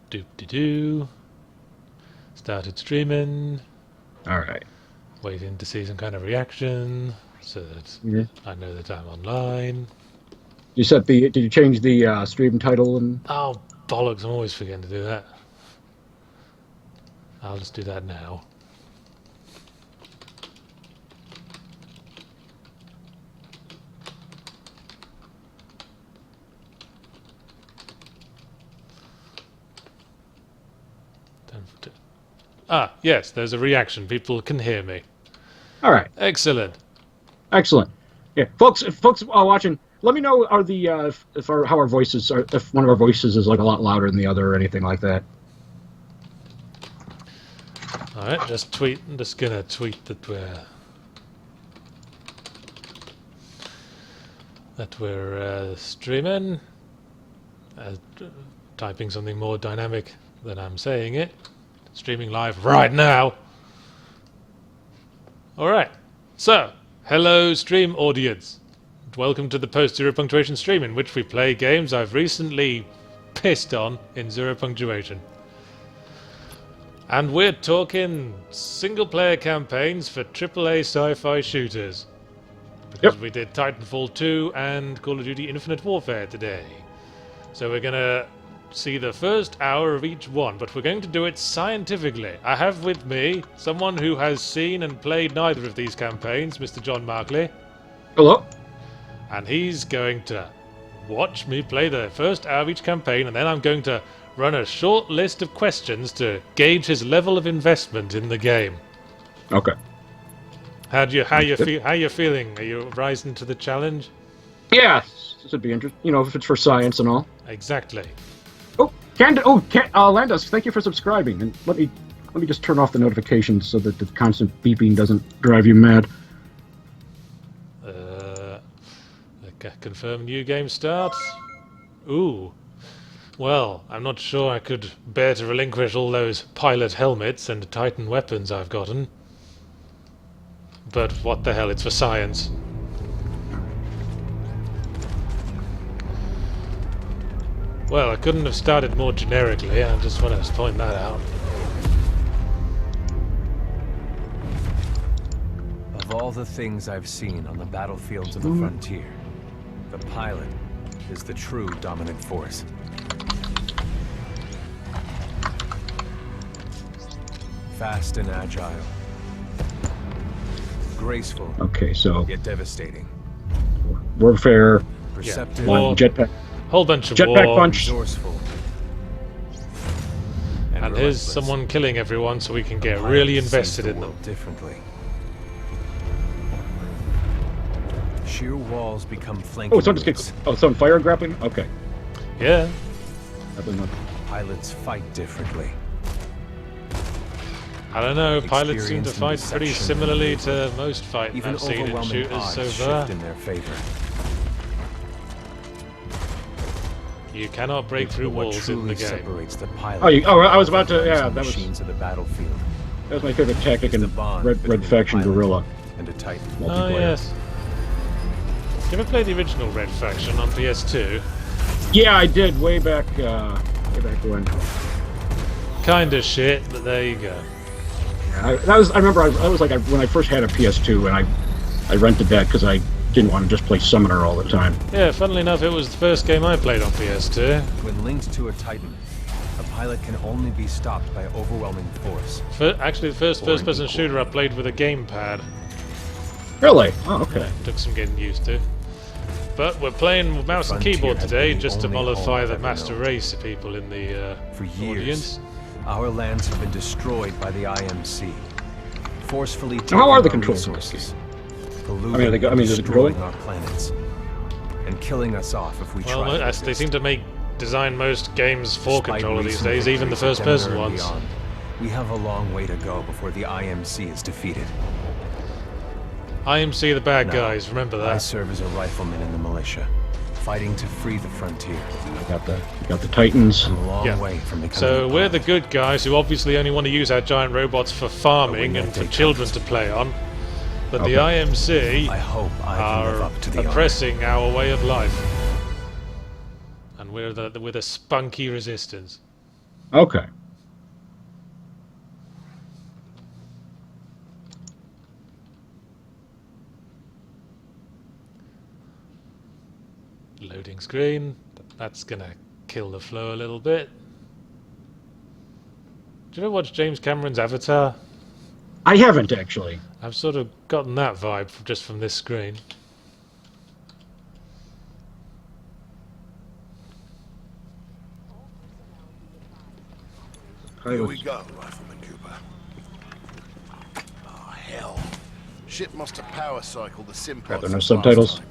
Doop-de-doo. Started streaming. Alright. Waiting to see some kind of reaction so that I know that I'm online. You set the. Did you change the stream title and? Oh, bollocks, I'm always forgetting to do that. I'll just do that now. Ah, yes, there's a reaction. People can hear me. All right. Excellent. Excellent. Yeah, folks. If folks are watching, let me know how our voices are. If one of our voices is like a lot louder than the other or anything like that. All right, just tweet. I'm just gonna tweet that we're streaming. Typing something more dynamic than I'm saying it. Streaming live right now. Alright, so, hello stream audience. Welcome to the post-zero punctuation stream in which we play games I've recently pissed on in zero punctuation. And we're talking single-player campaigns for AAA sci-fi shooters. Because we did Titanfall 2 and Call of Duty Infinite Warfare today. So we're gonna see the first hour of each one, but we're going to do it scientifically. I have with me someone who has seen and played neither of these campaigns, Mr. John Markley. Hello. And he's going to watch me play the first hour of each campaign, and then I'm going to run a short list of questions to gauge his level of investment in the game. Okay. How you feeling? Are you rising to the challenge? Yeah, this would be interesting. You know, if it's for science and all. Exactly. Oh, Landos, thank you for subscribing. And let me just turn off the notifications so that the constant beeping doesn't drive you mad. Confirm new game start. Ooh. Well, I'm not sure I could bear to relinquish all those pilot helmets and Titan weapons I've gotten. But what the hell, it's for science. Well, I couldn't have started more generically, I just want to point that out. Of all the things I've seen on the battlefields of the frontier, the pilot is the true dominant force. Fast and agile. Graceful. Okay, so yet devastating. Warfare. Perceptive. Yeah. Jetpack. Whole bunch of Jetpack war. punch. Resourceful. And here's someone killing everyone so we can get really invested in them. Differently. Sheer walls become flanking. Oh, someone just get. Oh, some fire grappling. Okay. Yeah. Pilots fight differently. I don't know, pilots seem to fight pretty similarly to most fights I've seen in shooters so far. In their favor. You cannot break through walls in the game. Separates the pilot I was about to. Yeah, that was. Machines of the battlefield. That was my favorite tactic in Red Faction Guerrilla. And a Titan. Oh yes. You ever play the original Red Faction on PS2? Yeah, I did way back when. Kinda shit, but there you go. I remember I was like when I first had a PS2 and I rented that because I didn't want to just play Summoner all the time. Yeah, funnily enough, it was the first game I played on PS2. When linked to a Titan, a pilot can only be stopped by overwhelming force. Actually, the first-person shooter I played with a gamepad. Really? Oh, okay. Took some getting used to. But we're playing with mouse and keyboard today just to mollify the master race people in the For years, audience. Our lands have been destroyed by the IMC, forcefully taking How are the our controls? resources, destroying our planets, and killing us off if we try. Well, they seem to design most games for Despite controller these recent days, even the victories first-person at Denver and ones. beyond, we have a long way to go before the IMC is defeated. IMC the bad Now, guys, remember that. I serve as a rifleman in the militia, fighting to free the frontier. You got the Titans. I'm a long way from becoming So a we're the pilot. good guys who obviously only want to use our giant robots for farming But when and for that day children comes, to play on. But Okay. the IMC I hope I can live are up to the honor. oppressing our way of life. And we're the spunky resistance. Okay. Loading screen. That's gonna kill the flow a little bit. Do you ever watch James Cameron's Avatar? I haven't actually. I've sort of gotten that vibe just from this screen. Here we go, Rifleman Cooper. Oh, hell. Ship must have power cycled the sim Crap, pods there are no last subtitles. time.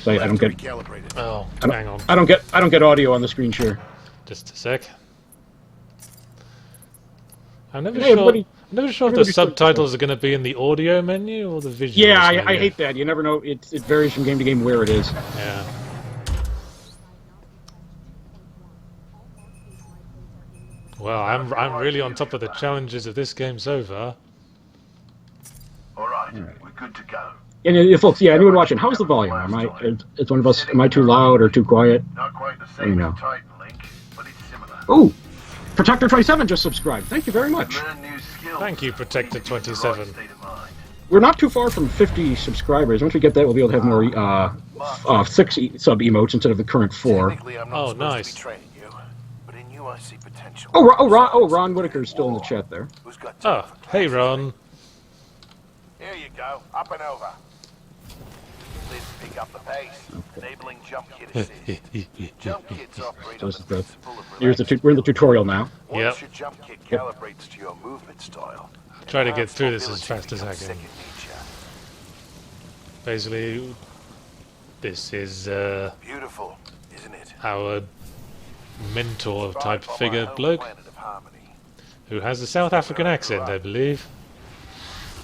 So I don't get. Recalibrate it. Oh, hang on. I don't get audio on the screen share. Just a sec. I'm never Hey, sure. everybody- I'm never sure if the everybody click subtitles are going to be in the audio menu or the visual. Yeah, I hate that. You never know. It varies from game to game where it is. Yeah. Well, I'm really on top of the challenges of this game so far. All right, we're good to go. And folks, yeah, anyone watching, how's the volume? Is one of us? Am I too loud or too quiet? Not quite the You same know. as Titan Link, but it's similar. Oh, Protector27 just subscribed. Thank you very much. Learn new skills. Thank you, Protector27. Right state of mind. We're not too far from 50 subscribers. Once we get that, we'll be able to have more 6 sub emotes instead of the current 4. Technically, I'm not Oh, supposed nice. to be training you, but in you I see potential. Ron Whitaker's still in the chat there. Who's got time Oh, for hey class? Ron. Here you go, up and over. Let's pick up the pace. Enabling jump kit assist. Jump kits operate So on this the is the- principle of Here's the relaxing we're in the tutorial now. Once Yep. your jump kit calibrates to your movement style, Try to get enhanced through this as mobility fast as I becomes can. second nature. Basically, this is Beautiful, isn't it? our mentor type Thrive on figure my home bloke planet of harmony. who has a South African accent, I believe.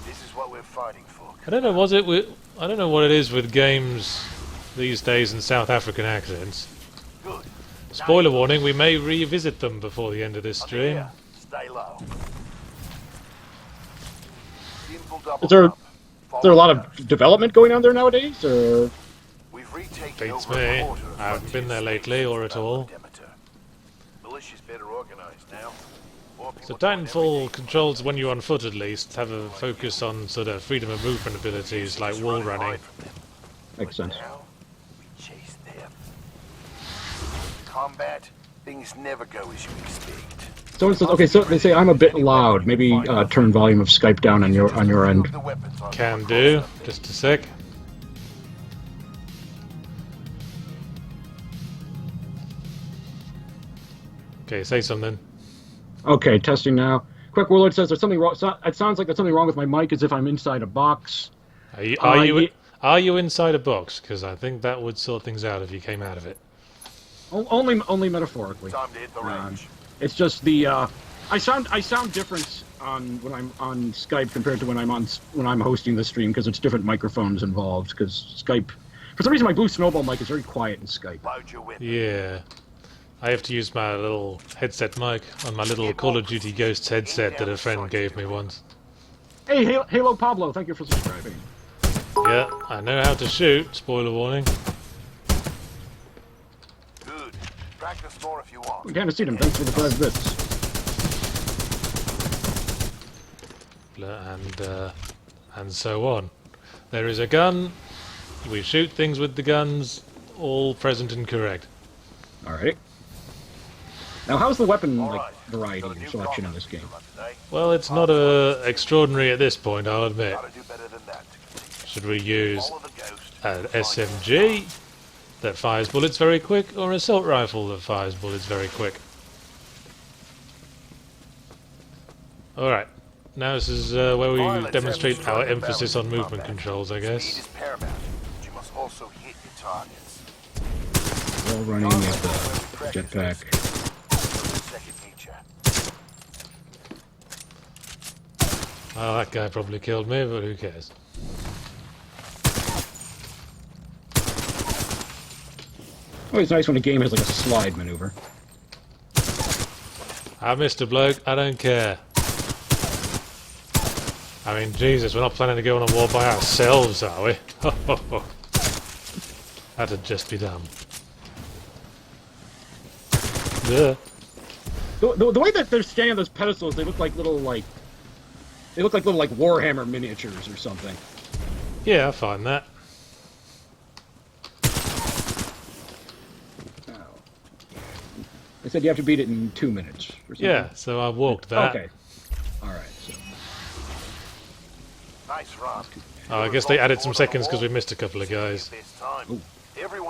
This is what we're fighting for. I don't know. I don't know what it is with games these days in South African accents. Good. Spoiler warning: we may revisit them before the end of this Under stream. here. Stay low. Simple double Is there jump. a lot Follow of development going on there nowadays? Or We've retaken Beats over me. a quarter of I haven't been there Frontier lately, space or at without all. Demeter. Militia's better organized now. More So people doing Titanfall everything. controls, when you're on foot at least, have a focus on sort of freedom of movement abilities like wall Running running. hide from them. makes sense. Now, we chase them. Combat, things never go as you expect. Someone says, okay, so they say I'm a bit loud. Maybe turn volume of Skype down on your end. Move the weapons on Can more do. close-up Just a sec. Okay, say something. Okay, testing now. Quick Warlord says there's something wrong. It sounds like there's something wrong with my mic, as if I'm inside a box. Are you inside a box? Because I think that would sort things out if you came out of it. Only metaphorically. Time to hit the range. It's just the I sound different on when I'm on Skype compared to when I'm hosting the stream because it's different microphones involved. Because Skype, for some reason, my Blue Snowball mic is very quiet in Skype. Load your weapon. Yeah. I have to use my little headset mic on my little Call of Duty Ghosts headset that a friend gave me once. Hey, Halo Pablo, thank you for subscribing. Yeah, I know how to shoot. Spoiler warning. Good. Practice more if you want. We kind of see them. Thanks for the 5 bits. And so on. There is a gun. We shoot things with the guns. All present and correct. All right. Now, how's the weapon All like right. variety Got a and new selection in combat this game? tool today. Well, it's not extraordinary at this point, I'll admit. Gotta do better than that. Should we use Follow the ghost. an SMG that fires bullets very quick, or an assault rifle that fires bullets very quick? Alright, now this is where we Pilots demonstrate have our strong emphasis on balance in movement combat. controls, I Speed guess. is paramount, but you must also hit your targets. Wall running at the jetpack. Second nature. Oh, that guy probably killed me, but who cares? Always nice when a game has like a slide maneuver. Mr. Bloke, I don't care. I mean, Jesus, we're not planning to go on a war by ourselves, are we? That'd just be dumb. Yeah. The way that they're standing on those pedestals, they look like little like Warhammer miniatures or something. Yeah, I find that. They said you have to beat it in 2 minutes. Or something. Yeah, so I walked that. Okay. All right. So. Nice run. Oh, I guess they added some seconds because we missed a couple of guys. Ooh.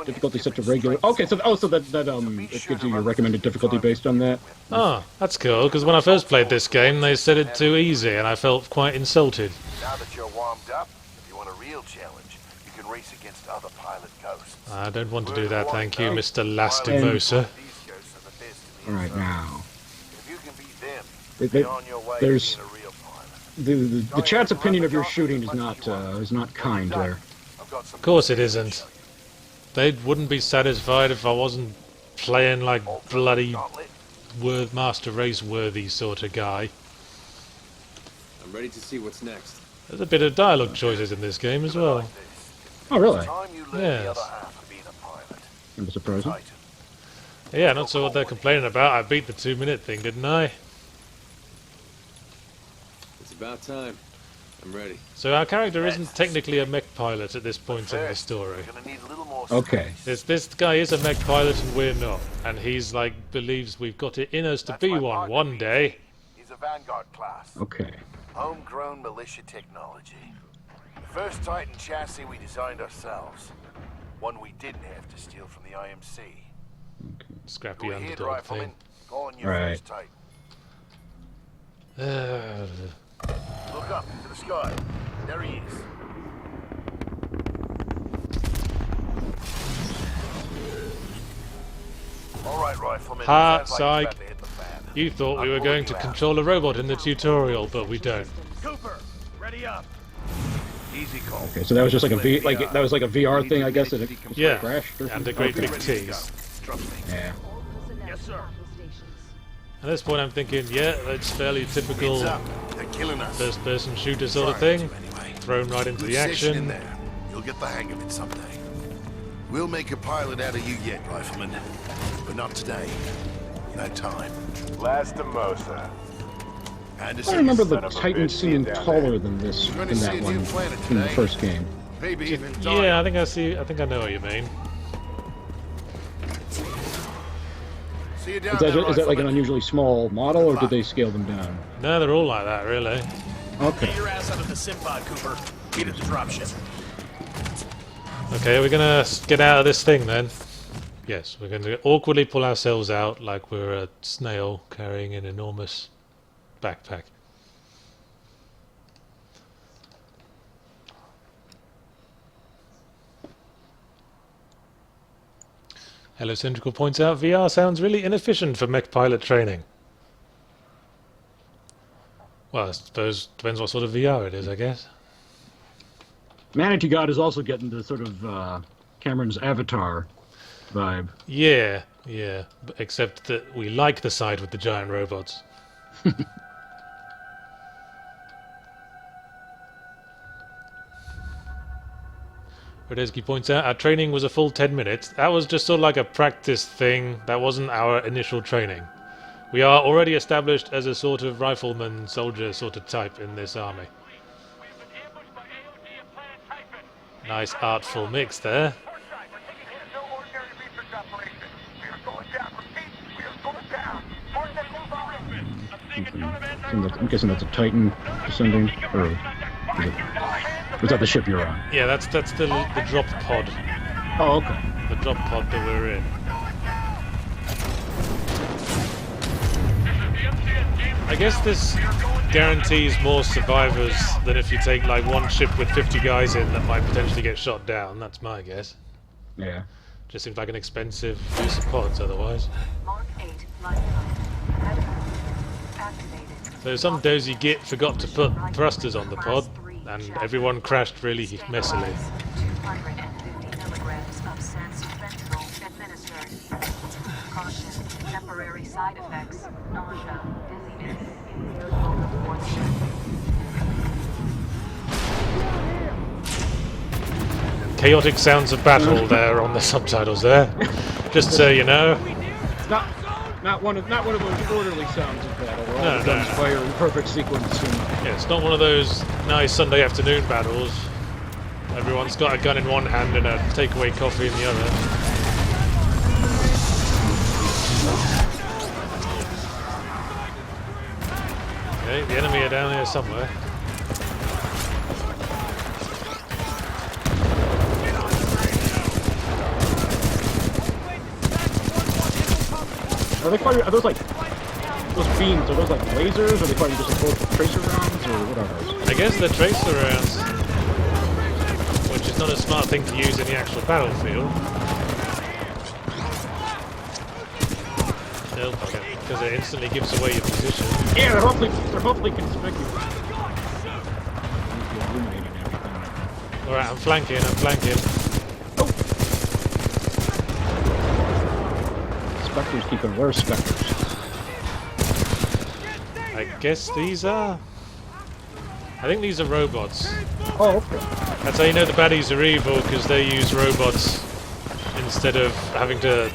Difficulty set to regular. Okay, so it gives you your recommended difficulty based on that. Oh, that's cool, because when I first played this game, they said it too easy, and I felt quite insulted. Now that you're warmed up, if you want a real challenge, you can race against other pilot ghosts. I don't want to do that, thank you, Mr. Lastimosa. These ghosts are the best in the All right, inside. now. If you can beat them, They- you're on your way to there's being a real pilot. the chat's opinion of your shooting is not kind there. I've got some Of course it isn't. They wouldn't be satisfied if I wasn't playing like bloody Master Race worthy sort of guy. I'm ready to see what's next. There's a bit of dialogue choices in this game as well. Oh, really? time you learn Yes. the other half of being a pilot. That was surprising. Titan. Yeah, not sure what they're complaining about. I beat the 2-minute thing, didn't I? It's about time. I'm ready. So our character isn't technically a mech pilot at this point in the story. You're gonna need a little more Okay. This guy is a mech pilot and we're not. And he's like, believes we've got it in us to That's be my one partner, one day. He's a Vanguard class. Okay. Homegrown militia technology. The first Titan chassis we designed ourselves. One we didn't have to steal from the IMC. Scrappy Go ahead, underdog rifleman. thing. Go on your Right. first Titan. Uh, Look up to the sky. There he is. All right, rifleman. Ha, Sounds like it's psych. about to hit the fan. you thought we I'm were pulling going to you out. control a robot in the tutorial, but we don't. Cooper, ready up. Easy call. Okay, so that was just like a VR thing, I guess, that it Yeah, crashed. Or and a great okay. big tease. Trust me. Yeah. Yes, sir. At this point I'm thinking, yeah, that's fairly typical Heads up. They're killing us. first-person shooter sort of Trying thing. to, anyway. Thrown right into Good the session in action. there. You'll get the hang of it someday. We'll make a pilot out of you yet, rifleman. But not today. No time. Lastimosa. I remember the Titan seeming taller than this You're in gonna see that a one new planet in the today. first game. Maybe even Yeah, I think I see. I think I know what you mean. See you down Is there, that like an rifleman. unusually small model, or did they scale them down? No, they're all like that, really. Okay. Get your ass out of the sim pod, Cooper. Meet at the dropship. Okay, we're gonna get out of this thing then. Yes, we're gonna awkwardly pull ourselves out like we're a snail carrying an enormous backpack. Hellocentrical points out VR sounds really inefficient for mech pilot training. Well, I suppose depends what sort of VR it is, I guess. Manatee God is also getting the sort of Cameron's Avatar vibe. Yeah, except that we like the side with the giant robots. Radesky points out our training was a full 10 minutes. That was just sort of like a practice thing. That wasn't our initial training. We are already established as a sort of rifleman, soldier sort of type in this army. Nice artful mix there. I'm guessing that's a Titan descending, or is that the ship you're on? Yeah, that's the drop pod. Oh, okay. The drop pod that we're in. I guess this guarantees more survivors than if you take like one ship with 50 guys in that might potentially get shot down. That's my guess. Yeah. Just seems like an expensive use of pods otherwise. Mark 8 lifetime. Activated. So some dozy git forgot to put thrusters on the pod, and everyone crashed really messily. 250 milligrams of Sensfentrol administered. Caution, temporary side effects, nausea, dizziness, irritable before the ship. Chaotic sounds of battle there on the subtitles there. Just so you know. Not one of those orderly sounds of battle where all No, the guns no. fire in perfect sequence. And... Yeah, it's not one of those nice Sunday afternoon battles. Everyone's got a gun in one hand and a takeaway coffee in the other. Okay, the enemy are down here somewhere. Are they firing? Are those like those beams? Are those like lasers? Are they firing just like tracer rounds or what are those? I guess they're tracer rounds, which is not a smart thing to use in the actual battlefield. Because it instantly gives away your position. Yeah, they're hopefully conspicuous. Alright, I'm flanking. Oh. Spectres keeping worse specters. I guess these are... I think these are robots. Oh, okay. That's how you know the baddies are evil, because they use robots instead of having to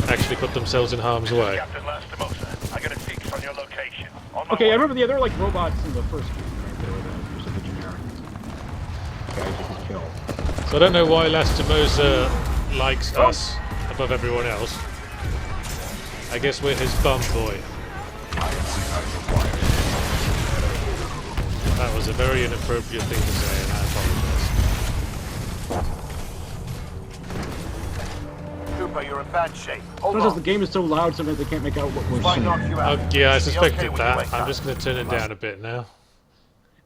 actually put themselves in harm's way. Captain Lastimosa, I got a fix on your location. On my Okay, I way. remember they're like robots in the first game, right? They were the sort of generic guys you could kill. So I don't know why Lastimosa likes us above everyone else. I guess we're his bum boy. That was a very inappropriate thing to say, and I apologize. Cooper, you're in bad shape. Hold Sometimes on. the game is so loud, sometimes they can't make out what we're Might knock saying. you out. Oh, yeah, I Be suspected okay when you that. wake I'm up. just going to turn it down a bit now.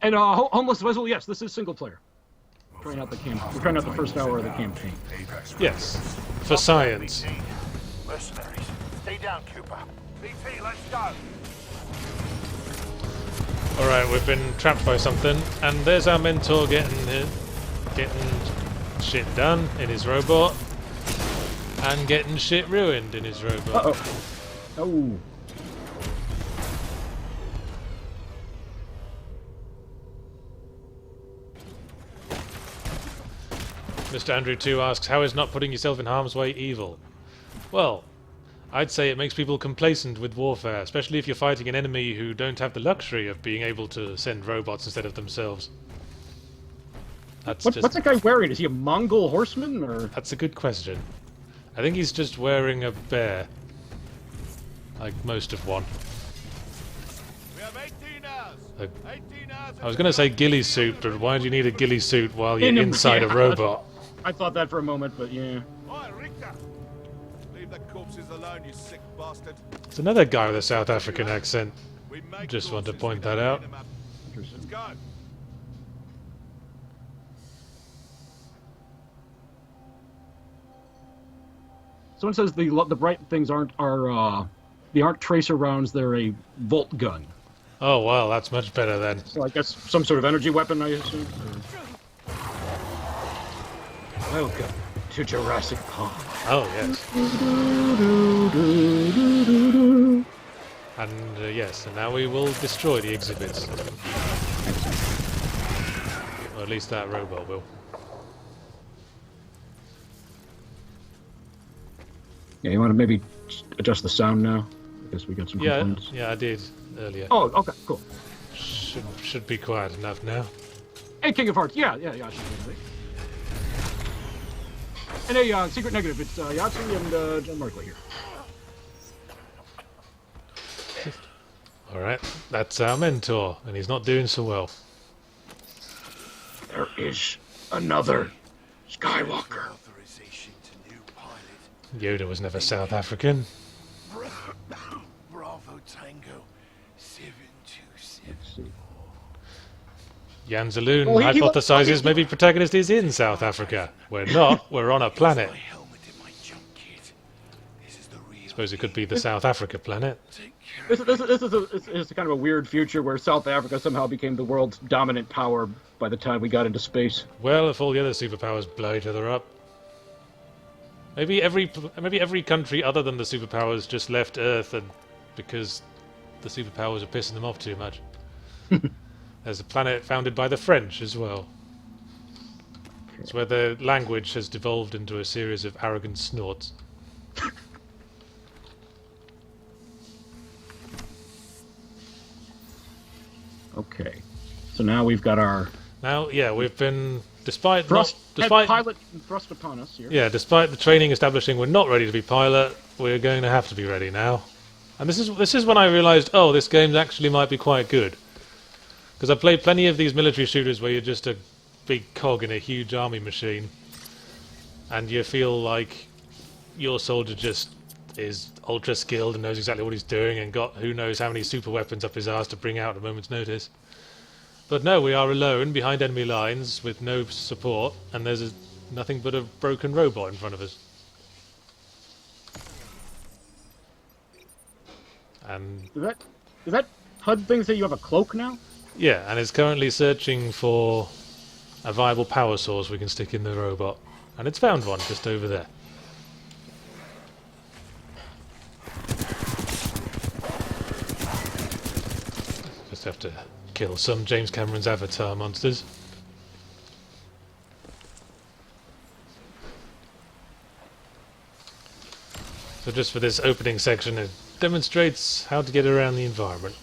And Homeless Vessel, yes, this is single player. Trying out the We're trying out the first hour of the campaign. Yes, for science. BT. Mercenaries. Stay down, Cooper. BT, let's go. Alright, we've been trapped by something, and there's our mentor getting shit done in his robot, and getting shit ruined in his robot. Uh-oh. Oh. Mr. Andrew 2 asks, how is not putting yourself in harm's way evil? Well, I'd say it makes people complacent with warfare, especially if you're fighting an enemy who don't have the luxury of being able to send robots instead of themselves. What's That guy wearing? Is he a Mongol horseman, or...? That's a good question. I think he's just wearing a bear. Like most of one. We have 18 hours. Like, 18 hours. I was going to say ghillie suit, but why do you need a ghillie suit while you're In a- inside a yeah. robot? I thought that for a moment, but yeah. Oi, Richter. Leave the corpses alone, you sick bastard. It's another guy with a South African accent. We make Just want to corpses, point we don't that out. clean 'em up. Let's go. Someone says the bright things they aren't tracer rounds, they're a volt gun. Oh, well, that's much better then. So I guess some sort of energy weapon, I assume. Welcome to Jurassic Park. Oh, yes. And yes, and now we will destroy the exhibits. Or at least that robot will. Yeah, you want to maybe adjust the sound now? I guess we got some Yeah, complaints. yeah, I did earlier. Oh, okay, cool. Should be quiet enough now. Hey, King of Hearts. Yeah, I should be. And hey, Secret Negative, it's Yahtzee and John Markley here. Alright, that's our mentor, and he's not doing so well. There is another Skywalker. Authorization to new pilot. Yoda was never South African. Bravo Tango 727. Let's see. Jan Zaloon Well, he hypothesizes maybe protagonist is in South Africa. We're not, we're on a planet. My helmet and my jump kit. This is the real. Suppose it could be the South Africa planet. Take care. This is kind of a weird future where South Africa somehow became the world's dominant power by the time we got into space. Well, if all the other superpowers blow each other up. Maybe every country other than the superpowers just left Earth and because the superpowers are pissing them off too much. There's a planet founded by the French as well. It's where the language has devolved into a series of arrogant snorts. Okay. So now we've got our Now, yeah, we've been, despite thrust, not, despite pilot thrust upon us here. yeah, despite the training establishing we're not ready to be pilot, we're going to have to be ready now. And this is when I realised, oh, this game actually might be quite good. Because I've played plenty of these military shooters where you're just a big cog in a huge army machine, and you feel like your soldier just is ultra skilled and knows exactly what he's doing and got who knows how many super weapons up his arse to bring out at a moment's notice. But no, we are alone behind enemy lines with no support, and there's nothing but a broken robot in front of us. And Does that HUD thing say you have a cloak now? yeah, and it's currently searching for a viable power source we can stick in the robot. And it's found one just over there. Just have to kill some James Cameron's Avatar monsters. So just for this opening section, it demonstrates how to get around the environment.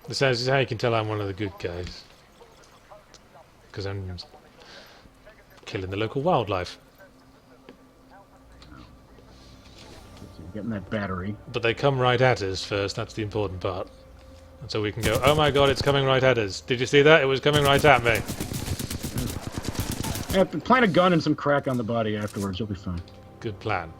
This is how you can tell I'm one of the good guys. Because I'm killing the local wildlife. Getting that battery. But they come right at us first, that's the important part. And so we can go, oh my god, it's coming right at us. Did you see that? It was coming right at me. Yeah, plant a gun and some crack on the body afterwards, you'll be fine. Good plan.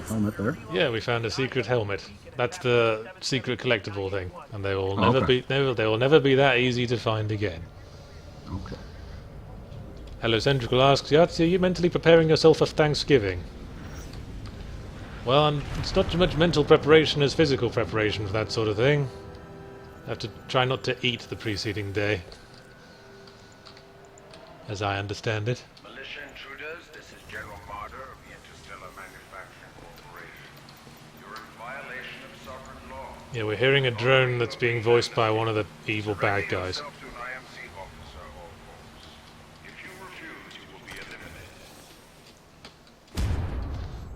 Helmet there. Yeah, we found a secret helmet. That's the secret collectible thing, and they will never be that easy to find again. Okay. Hello Centrical asks, Yahtzee, are you mentally preparing yourself for Thanksgiving? Well, it's not so much mental preparation as physical preparation for that sort of thing. I have to try not to eat the preceding day, as I understand it. Militia intruders, this is General Marder of the Interstellar Manufacturing Corporation. You're in violation of sovereign law. Yeah, we're hearing a drone that's being voiced by one of the evil bad guys. Yourself to an IMC officer or force. If you refuse, you will be eliminated.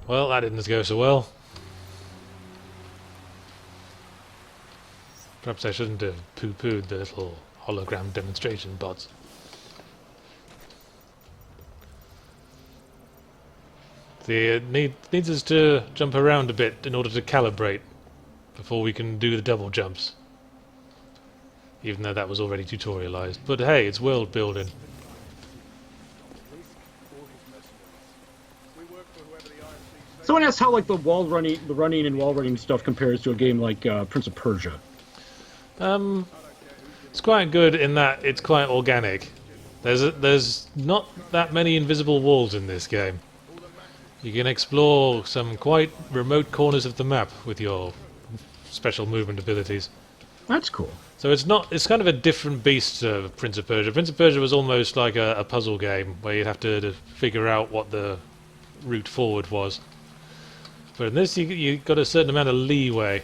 Well, that didn't go so well. Perhaps I shouldn't have poo-pooed the little hologram demonstration bots. It needs us to jump around a bit in order to calibrate before we can do the double jumps. Even though that was already tutorialized. But hey, it's world building. Someone asked how like the running and wall running stuff compares to a game like Prince of Persia. It's quite good in that it's quite organic. There's not that many invisible walls in this game. You can explore some quite remote corners of the map with your special movement abilities. That's cool. So it's kind of a different beast to Prince of Persia. Prince of Persia was almost like a puzzle game where you'd have to figure out what the route forward was. But in this you got a certain amount of leeway.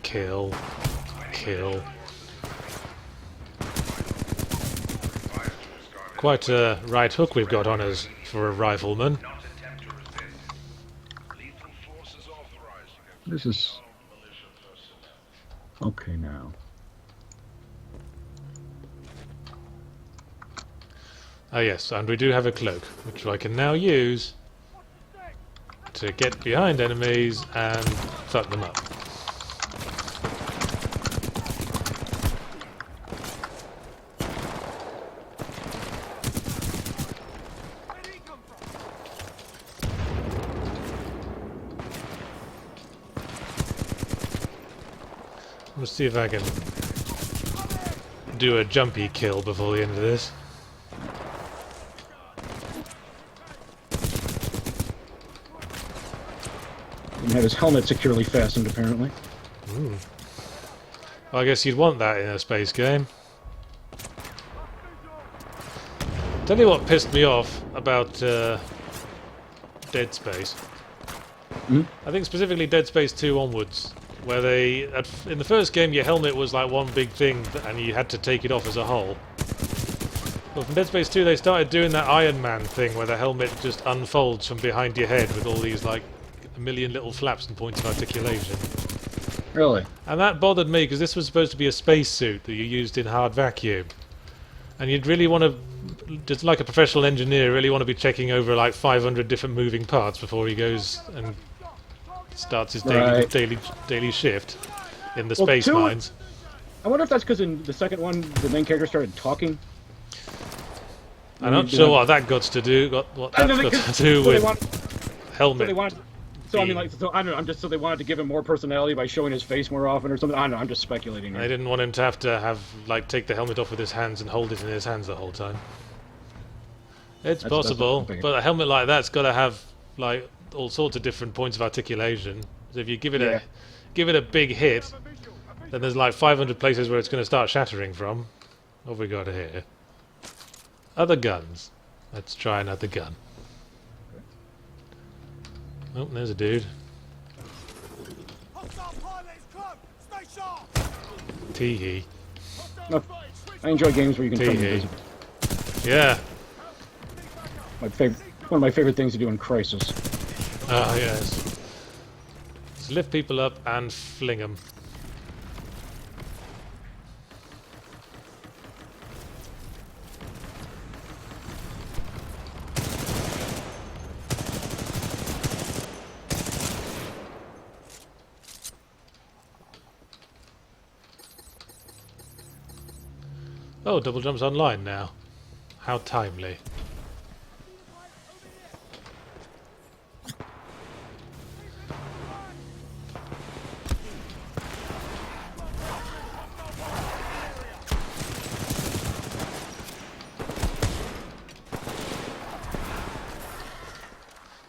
Kill. Kill. Quite a right hook we've got on us for a rifleman. This is okay now. Ah yes, and we do have a cloak, which I can now use to get behind enemies and fuck them up. Let's see if I can do a jumpy kill before the end of this. He had his helmet securely fastened, apparently. Well, I guess you'd want that in a space game. Tell you what pissed me off about Dead Space. I think specifically Dead Space 2 onwards, where they in the first game your helmet was like one big thing and you had to take it off as a whole. But from Dead Space 2 they started doing that Iron Man thing where the helmet just unfolds from behind your head with all these like a million little flaps and points of articulation. Really? And that bothered me because this was supposed to be a spacesuit that you used in hard vacuum. And you'd really want to, just like a professional engineer, really want to be checking over like 500 different moving parts before he goes and starts his daily shift in the space mines. I wonder if that's because in the second one the main character started talking. I'm not sure what that got to do. What that's got to do with helmet. So I mean, like, so I don't know. I'm just so they wanted to give him more personality by showing his face more often or something. I don't know. I'm just speculating. They didn't want him to have like take the helmet off with his hands and hold it in his hands the whole time. It's possible, but a helmet like that's got to have like all sorts of different points of articulation. So if you give it a big hit, then there's like 500 places where it's going to start shattering from. What have we got here? Other guns. Let's try another gun. Oh, there's a dude. Tee-hee. No, I enjoy games where you can turn Tee-hee. invisible. Yeah. One of my favorite things to do in Crisis. Ah, yes. Just lift people up and fling them. Oh, double jumps online now. How timely.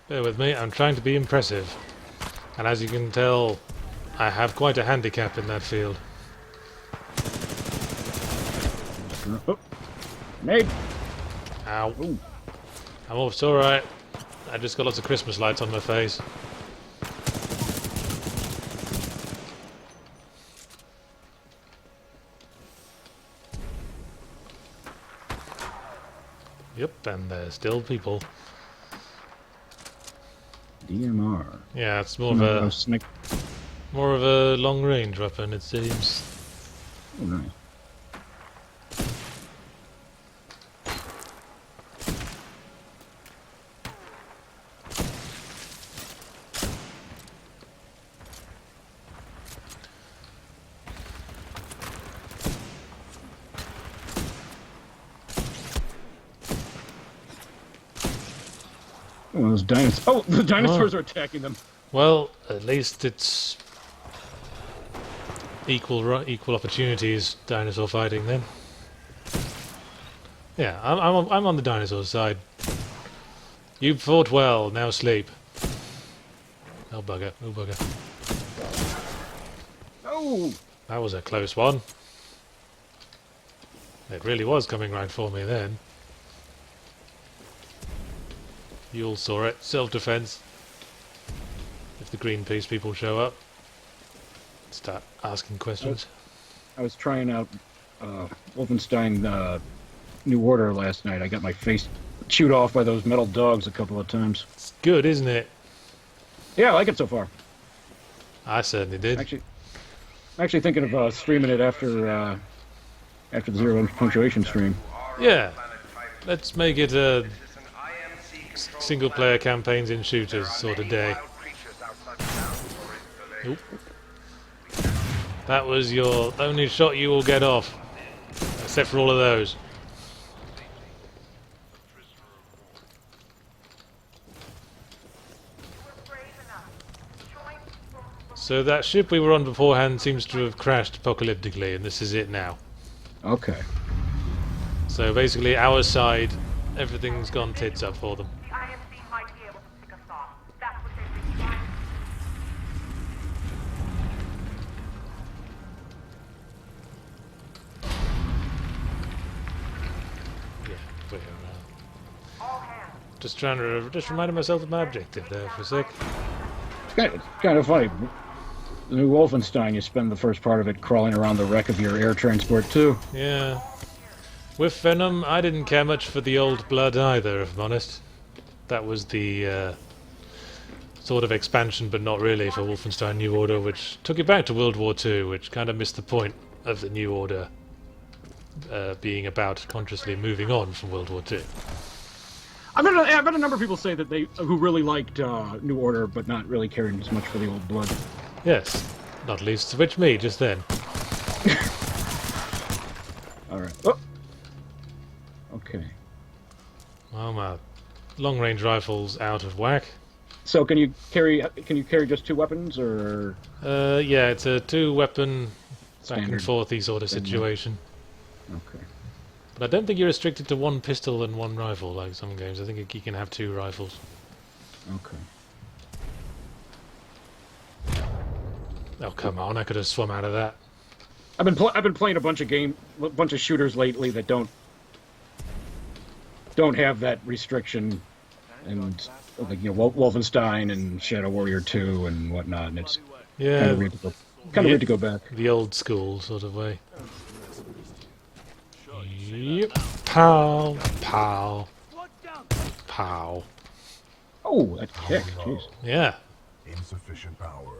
Bear with me, I'm trying to be impressive. And as you can tell, I have quite a handicap in that field. Oh. Nade! Ow. Ooh. It's alright. I just got lots of Christmas lights on my face. Yep, and there's still people. DMR. Yeah, it's more of a long-range weapon, it seems. Oh, nice. Oh, those dinosaurs! Oh, the dinosaurs are attacking them. Well, at least it's equal opportunities dinosaur fighting then. Yeah, I'm on the dinosaur side. You fought well. Now sleep. Oh bugger! Oh bugger! Oh! That was a close one. It really was coming right for me then. You all saw it. Self-defense. If the Greenpeace people show up, start asking questions. I was trying out Wolfenstein New Order last night. I got my face chewed off by those metal dogs a couple of times. It's good, isn't it? Yeah, I like it so far. I certainly did. I'm actually thinking of streaming it after the Zero Punctuation stream. Yeah. Let's make it a single-player campaigns in shooters sort of day. Nope. That was your only shot you will get off. Except for all of those. So that ship we were on beforehand seems to have crashed apocalyptically, and this is it now. Okay. So basically, our side, everything's gone tits up for them. The IMC might be able to pick us off. That's what they've been trying. Yeah, we're around. Just trying to just reminding myself of my objective there for a sec. It's kind of funny. The new Wolfenstein, you spend the first part of it crawling around the wreck of your air transport too. Yeah. With Venom, I didn't care much for the old blood either, if I'm honest. That was the sort of expansion, but not really, for Wolfenstein New Order, which took it back to World War II, which kind of missed the point of the New Order being about consciously moving on from World War II. I've had a number of people say that who really liked New Order, but not really caring as much for the old blood. Yes, not least of which me, just then. Alright. Oh. Okay. Well, my long-range rifle's out of whack. So can you carry just 2 weapons, or? Yeah, it's a 2-weapon back and Standard. forthy sort of situation. Okay. But I don't think you're restricted to 1 pistol and 1 rifle like some games. I think you can have 2 rifles. Okay. Oh, come on, I could have swum out of that. I've been playing a bunch of shooters lately that don't have that restriction, and like Wolfenstein and Shadow Warrior 2 and whatnot, and it's Yeah, kind of weird to go back. the old school sort of way. Yep. Pow, pow, pow. Oh, that kick! Jeez. Yeah. Insufficient power.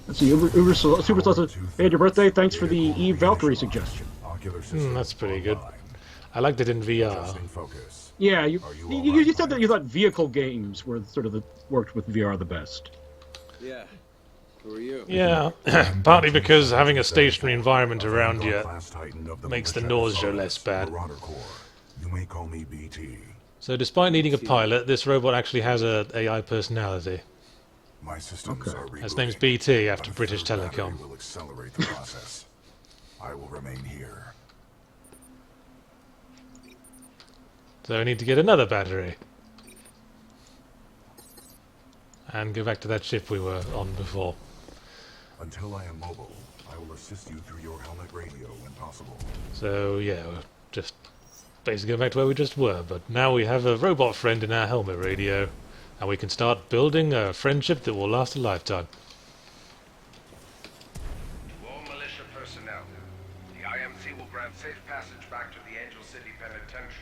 Let's see, Super Sauce, hey, your birthday. Thanks for the Eve Valkyrie suggestion. That's pretty good. I liked it in VR. Focus. Yeah, you said that you thought vehicle games were sort of worked with VR the best. Yeah. Who are you? Yeah, partly because having a stationary environment around you makes the nausea less bad. You may call me BT. So despite needing a pilot, this robot actually has a AI personality. My systems are His name's rebooting. BT after A British third battery Telecom. will accelerate the process. I will remain here. So I need to get another battery. And go back to that ship we were on before. Until I am mobile, I will assist you through your helmet radio when possible. So yeah, we're just basically go back to where we just were, but now we have a robot friend in our helmet radio, and we can start building a friendship that will last a lifetime. All militia personnel. The IMC will grant safe passage back to the Angel City Penitentiary.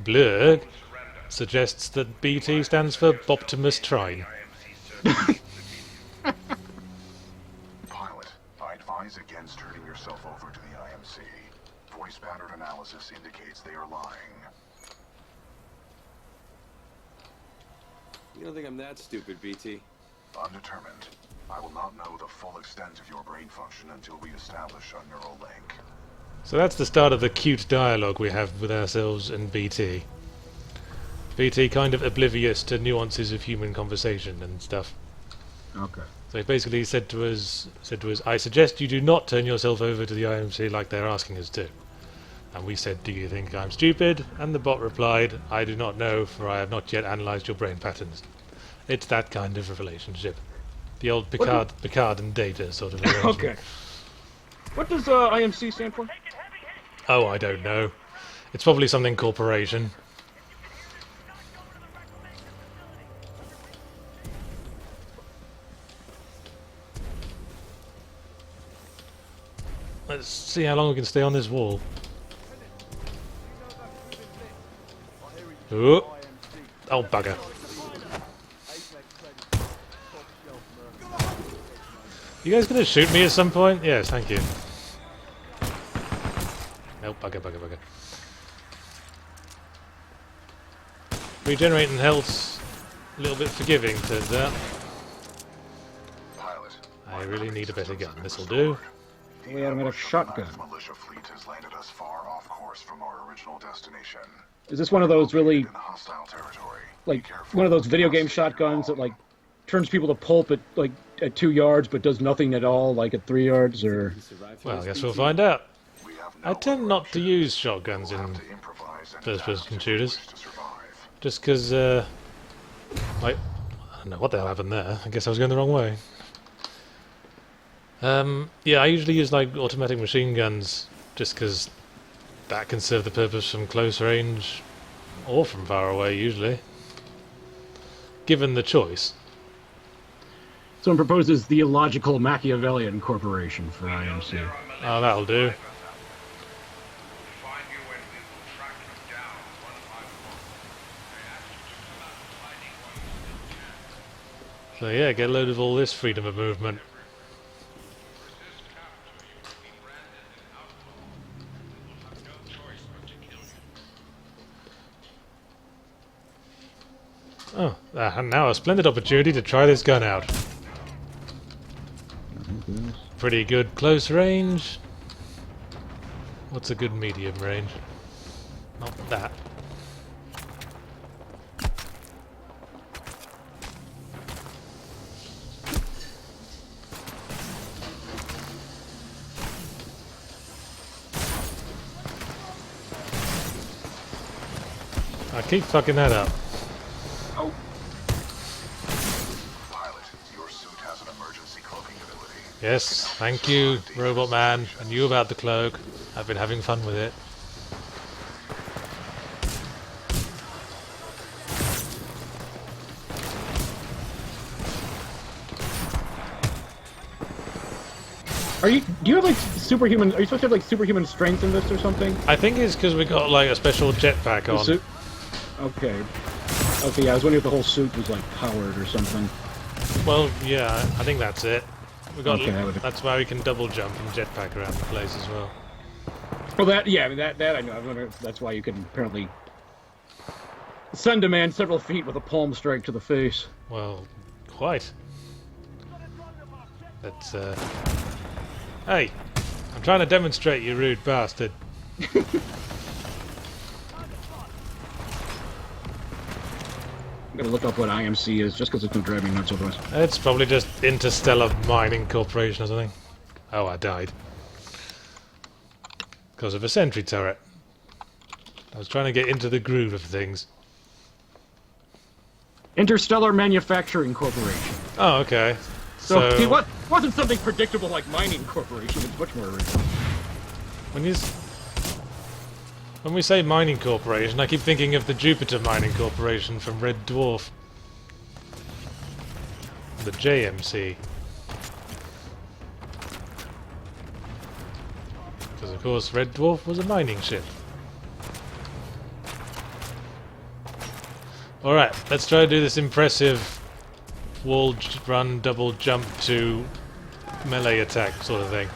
Blurg Surrender. suggests that BT stands for Optimus Trine. Pilot, I advise against turning yourself over to the IMC. Voice pattern analysis indicates they are lying. You don't think I'm that stupid, BT? Undetermined. I will not know the full extent of your brain function until we establish a neural link. So that's the start of the cute dialogue we have with ourselves and BT. BT kind of oblivious to nuances of human conversation and stuff. Okay. So he basically said to us, I suggest you do not turn yourself over to the IMC like they're asking us to. And we said, do you think I'm stupid? And the bot replied, I do not know, for I have not yet analysed your brain patterns. It's that kind of a relationship. The old Picard and Data sort of arrangement. Okay. What does IMC stand for? Oh, I don't know. It's probably something corporation. Let's see how long we can stay on this wall. Oh, oh bugger. You guys gonna shoot me at some point? Yes, thank you. Nope, bugger. Regenerating health's a little bit forgiving, turns out. Pilot, I really need a better gun. This'll do. We had him at a shotgun. the militia fleet has landed us far off course from our original destination. Is this one of those really, In hostile territory. like, one of those video game shotguns that, like, turns people to pulp at 2 yards but does nothing at all, like at 3 yards, or... Well, I guess we'll find out. We have no I tend not to use shotguns in to improvise and first-person adapt if we shooters. wish to survive. Just because, don't know what the hell happened there. I guess I was going the wrong way. Yeah, I usually use like automatic machine guns just because that can serve the purpose from close range or from far away usually, given the choice. Someone proposes the illogical Machiavellian corporation for IMC. Oh, that'll do. So yeah, get a load of all this freedom of movement. Oh, and now a splendid opportunity to try this gun out. Pretty good close range. What's a good medium range? Not that. I keep fucking that up. Oh. Pilot, your suit has an emergency cloaking ability. Yes, thank you, Robot Man. I knew about the cloak. I've been having fun with it. Do you have like superhuman? Are you supposed to have like superhuman strength in this or something? I think it's because we got like a special jetpack The on. suit? Okay. Okay, yeah, I was wondering if the whole suit was like powered or something. Well, yeah, I think that's it. We got. Okay, That's why we can double jump and jetpack around the place as well. Well, that I mean, that I know. I wonder if that's why you can apparently send a man several feet with a palm strike to the face. Well, quite. That's Hey, I'm trying to demonstrate, you rude bastard. I'm gonna look up what IMC is, just because it's been driving me nuts otherwise. It's probably just Interstellar Mining Corporation or something. Oh, I died. Because of a sentry turret. I was trying to get into the groove of things. Interstellar Manufacturing Corporation. Oh, okay. So see, what wasn't something predictable like Mining Corporation? It's much more original. When we say Mining Corporation, I keep thinking of the Jupiter Mining Corporation from Red Dwarf. The JMC. Because of course Red Dwarf was a mining ship. Alright, let's try to do this impressive wall run, double jump to melee attack sort of thing.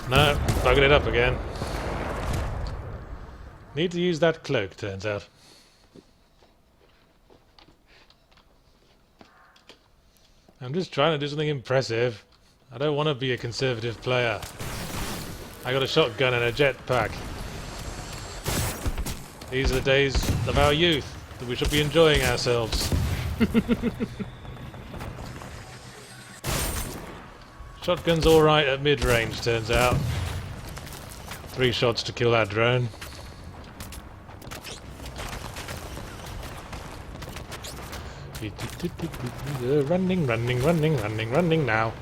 No, bugging it up again. Need to use that cloak, turns out. I'm just trying to do something impressive. I don't want to be a conservative player. I got a shotgun and a jetpack. These are the days of our youth, that we should be enjoying ourselves. Shotgun's alright at mid-range, turns out. 3 shots to kill that drone. Running, running, running, running, running now.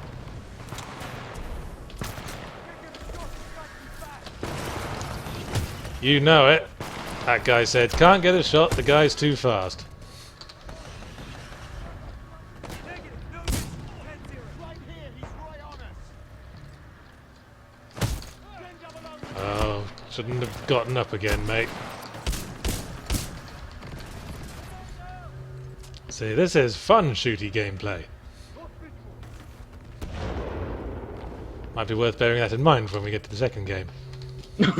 You know it. That guy said, can't get a shot, the guy's too fast. Oh, shouldn't have gotten up again, mate. See, this is fun shooty gameplay. Might be worth bearing that in mind when we get to the second game. It's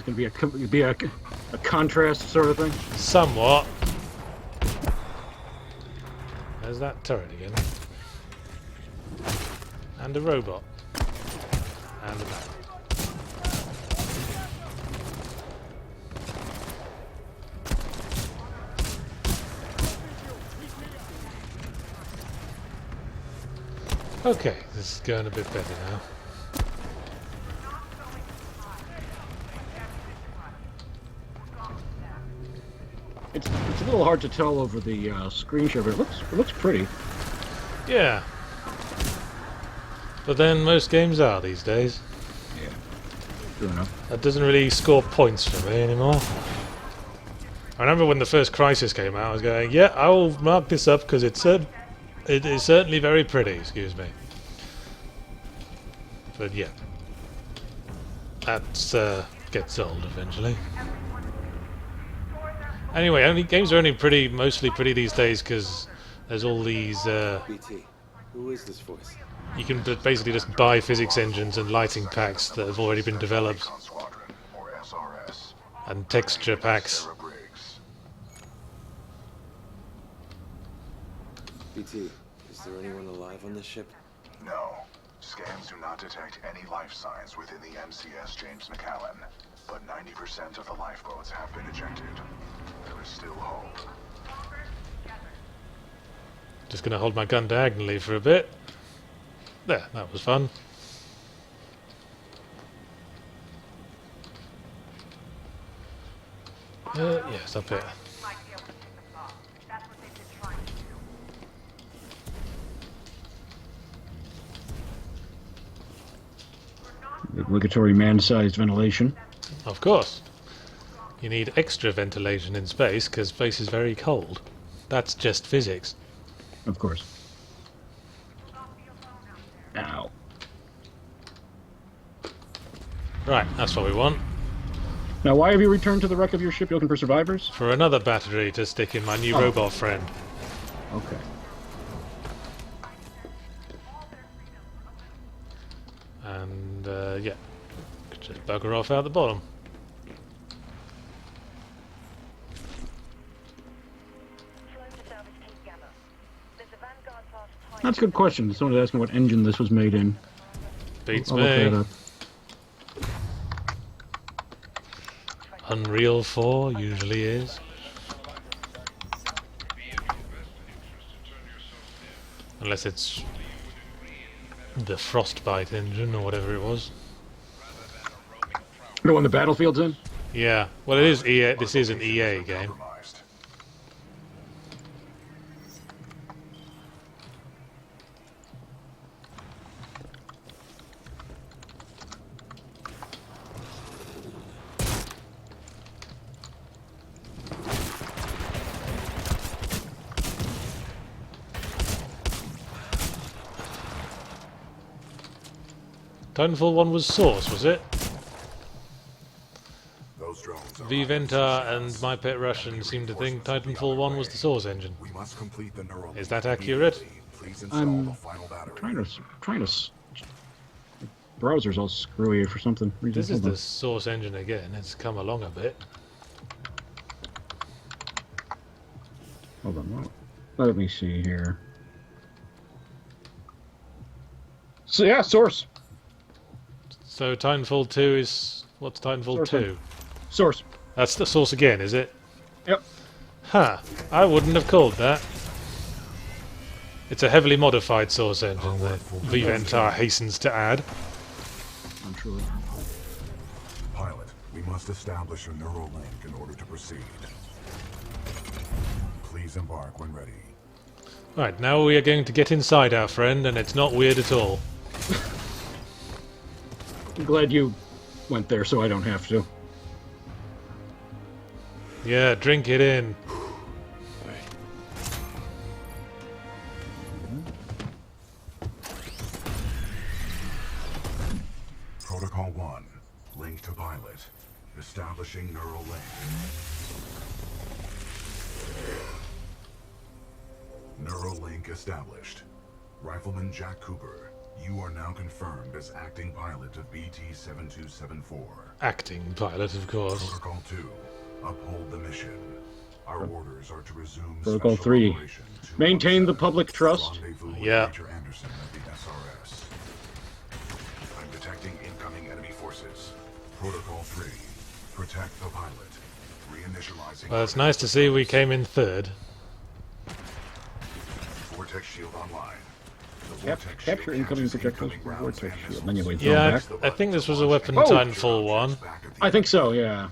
going to be a contrast sort of thing. Somewhat. There's that turret again. And a robot. And a man. Okay, this is going a bit better now. It's a a little hard to tell over the screen share, but it looks pretty. Yeah. But then most games are these days. Yeah. True enough. That doesn't really score points for me anymore. I remember when the first Crisis came out, I was going, yeah, I will mark this up because it is certainly very pretty, excuse me. But yeah. That's gets old eventually. Anyway, games are only mostly pretty these days because there's all these. BT, who is this voice? You can basically just buy physics engines and lighting packs that have already been developed, Recon Squadron, or SRS. and texture packs. Sarah Briggs. BT, is there anyone alive on this ship? No. Scans do not detect any life signs within the MCS James McAllen, but 90% of the lifeboats have been ejected. There is still hope. Just gonna hold my gun diagonally for a bit. There, that was fun. Yes, up here. Might be able to pick us off. That's what they've been trying to do. Obligatory man-sized ventilation. Of course. You need extra ventilation in space because space is very cold. That's just physics. Of course. Ow. Right, that's what we want. Now, why have you returned to the wreck of your ship looking for survivors? For another battery to stick in my new Oh. robot friend. Okay. And, yeah. Could just bugger off out the bottom. That's a good question. Someone asked me what engine this was made in. Beats I'll look that me. up. Unreal 4 usually is. Unless it's the Frostbite engine or whatever it was. The one the Battlefield's in? Yeah, well it is EA. This is an EA game. Compromised. Titanfall 1 was Source, was it? Those drones are Vventar and My Pet Russian seem to think Titanfall 1 was the Source engine. We must complete the neural. Is that accurate? Please install I'm the final battery. trying to. Browser's all screwy for something reason. This is Hold on. the Source engine again. It's come along a bit. Hold on. Let me see here. So yeah, source. So Titanfall 2 is... What's Titanfall Source 2? Source. That's the Source again, is it? Yep. Huh. I wouldn't have called that. It's a heavily modified Source engine that Vventar hastens to add. I'm sure. Pilot, we must establish a neural link in order to proceed. Please embark when ready. Right, now we are going to get inside our friend, and it's not weird at all. I'm glad you went there so I don't have to. Yeah, drink it in. Protocol 1. Link to pilot. Establishing neural link. Neural link established. Rifleman Jack Cooper, you are now confirmed as acting pilot of BT-7274. Acting pilot, of course. Protocol 2. Uphold the mission. Our orders are to resume Protocol special 3. operation Maintain the 217. public trust. Rendezvous with Yeah. Major Anderson at the SRS. I'm detecting incoming enemy forces. Protocol 3. Protect the pilot. Reinitializing. Well, it's nice to see we came in third. Vortex shield online. The Cap vortex capture shield incoming catches projectiles incoming from rounds vortex and shield. missiles. Then you wait for them Yeah, back. I think this was a weapon Oh! Titanfall 1. Back at the I think so. Yeah.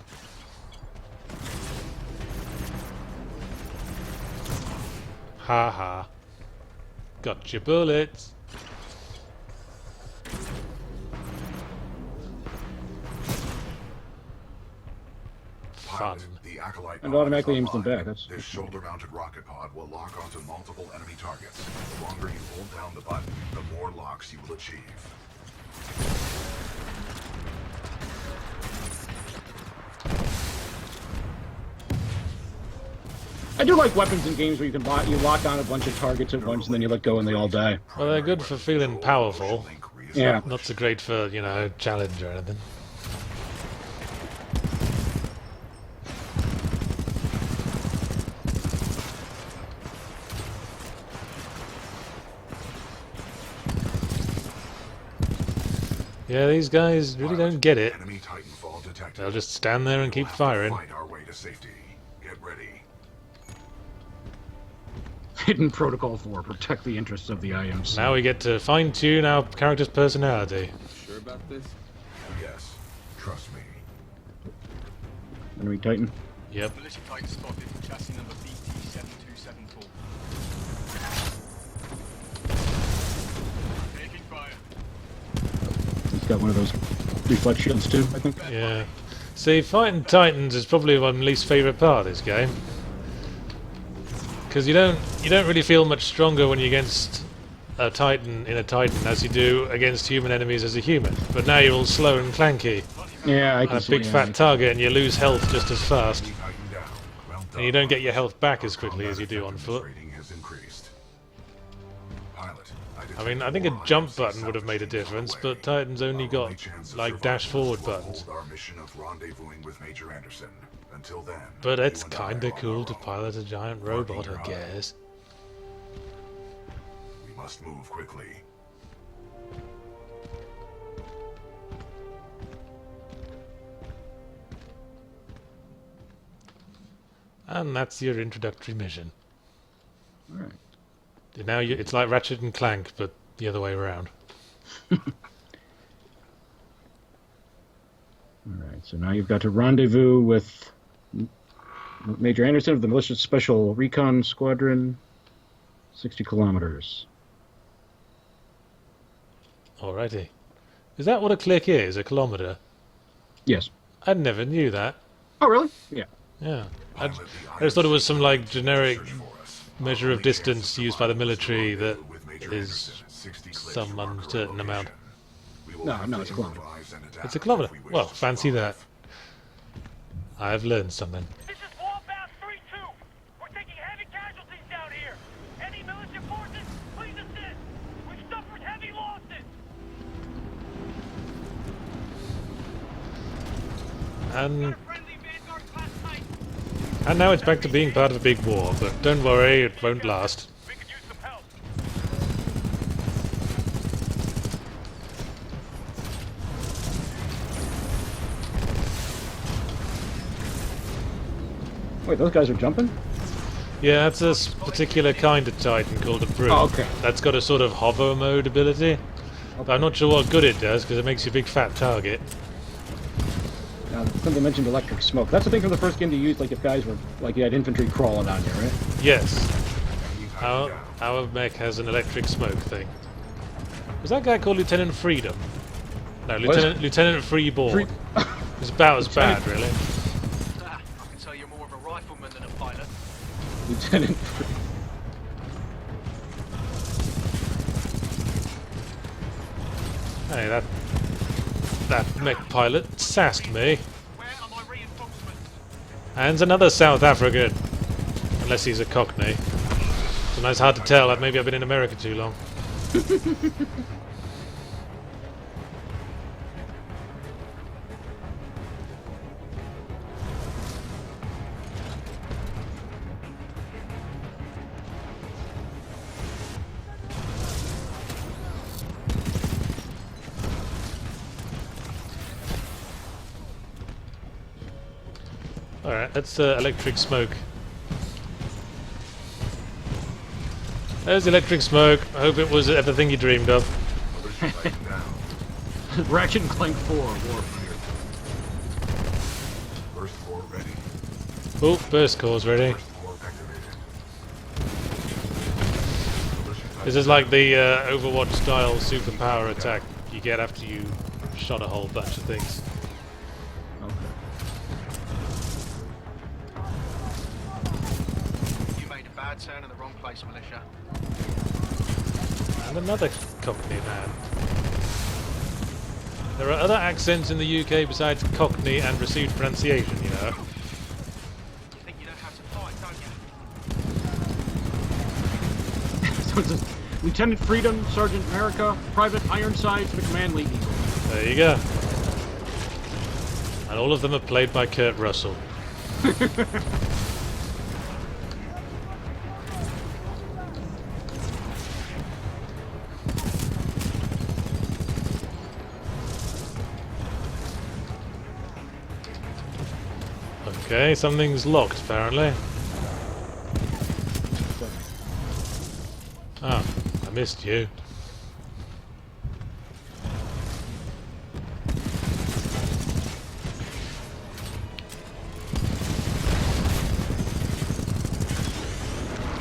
Ha ha. Got your bullets. Fun. Pilot, the Acolyte And pod automatically is aims them online. back, that's- This shoulder-mounted rocket pod will lock onto multiple enemy targets. The longer you hold down the button, the more locks you will achieve. I do like weapons in games where you lock on a bunch of targets at once and then you let go and they all die. Well, they're good for feeling powerful. Yeah. Not so great for, you know, challenge or anything. Yeah, these guys really don't get it. Enemy Titanfall detected. They'll just stand there and keep We'll have to firing. fight our way to safety. Get ready. Hidden Protocol 4, protect the interests of the IMC. Now we get to fine-tune our character's personality. Sure about this? Yes, trust me. Enemy Titan. Yep. Militia Titan spotted, chassis number BT-7274. Taking fire. He's got one of those reflex shields too, I think. Yeah. See, fighting Titans is probably my least favourite part of this game. Because you don't really feel much stronger when you're against a Titan in a Titan as you do against human enemies as a human. But now you're all slow and clanky. Yeah, I And can a see big yeah. fat target and you lose health just as fast. Enemy Titan down. Well done. And you don't get your health back as Our quickly as you combat do on effectiveness foot. rating has increased. Pilot, I mean, I think a jump button would have made a difference, but Titan's only got, like, dash forward buttons. Our mission of rendezvousing with Major Anderson. Until then, But it's you and I kinda are on cool our to own. pilot a giant robot, I guess. We must move quickly. And that's your introductory mission. Alright. Now it's like Ratchet and Clank, but the other way around. Alright, so now you've got to rendezvous with Major Anderson of the Militia Special Recon Squadron. 60 kilometers. Alrighty. Is that what a click is? A kilometre? Yes. I never knew that. Oh, really? Yeah. Yeah. I Pilot, the just thought it was some, like, IMC generic search for us. measure of Only chance distance to used by the survive is to military that rendezvous with Major is Anderson, 60 clicks some from our current uncertain amount. location. We will No, have no, to it's a kilometer. improvise and adapt It's a kilometre. if we wish Well, to fancy that. survive. I've learned something. This is Warbound 3-2. We're taking heavy casualties down here. Any militia forces, please assist. We've suffered heavy losses. And Friendly Vanguard class Titan. and now it's back to being part of a big war, but don't worry, it won't last. We could use some help. Wait, those guys are jumping? Yeah, that's a particular kind of Titan called a Brute. Oh, okay. That's got a sort of hover mode ability. But I'm not sure what good it does, because it makes you a big fat target. Now, somebody mentioned electric smoke. That's the thing from the first game to use, like if guys were, like you had infantry crawling on you, right? Yes, Enemy Titan down. our mech has an electric smoke thing. Was that guy called Lieutenant Freedom? No, Lieutenant Freeborn. It's about as bad, really. Ah, I can tell you're more of a rifleman than a pilot. Lieutenant. Hey, that mech pilot sassed me. Where are my reinforcements? And another South African. Unless he's a Cockney. Sometimes it's hard to tell. Maybe I've been in America too long. Alright, that's electric smoke. There's electric smoke. I hope it was everything you dreamed of. Militia Titan down. Ratchet and Clank 4 Warfare. Burst core ready. Oh, burst core's ready. Burst core activated. This is like the Overwatch style superpower attack you get after you shot a whole bunch of things. You made a bad turn in the wrong place, militia. And another Cockney man. There are other accents in the UK besides Cockney and received pronunciation, you know. You think you know how to fight, don't you? So it's Lieutenant Freedom, Sergeant America, Private Ironsides, McMahon, Lee Eagle. There you go. And all of them are played by Kurt Russell. Okay, something's locked apparently. Ah, I missed you.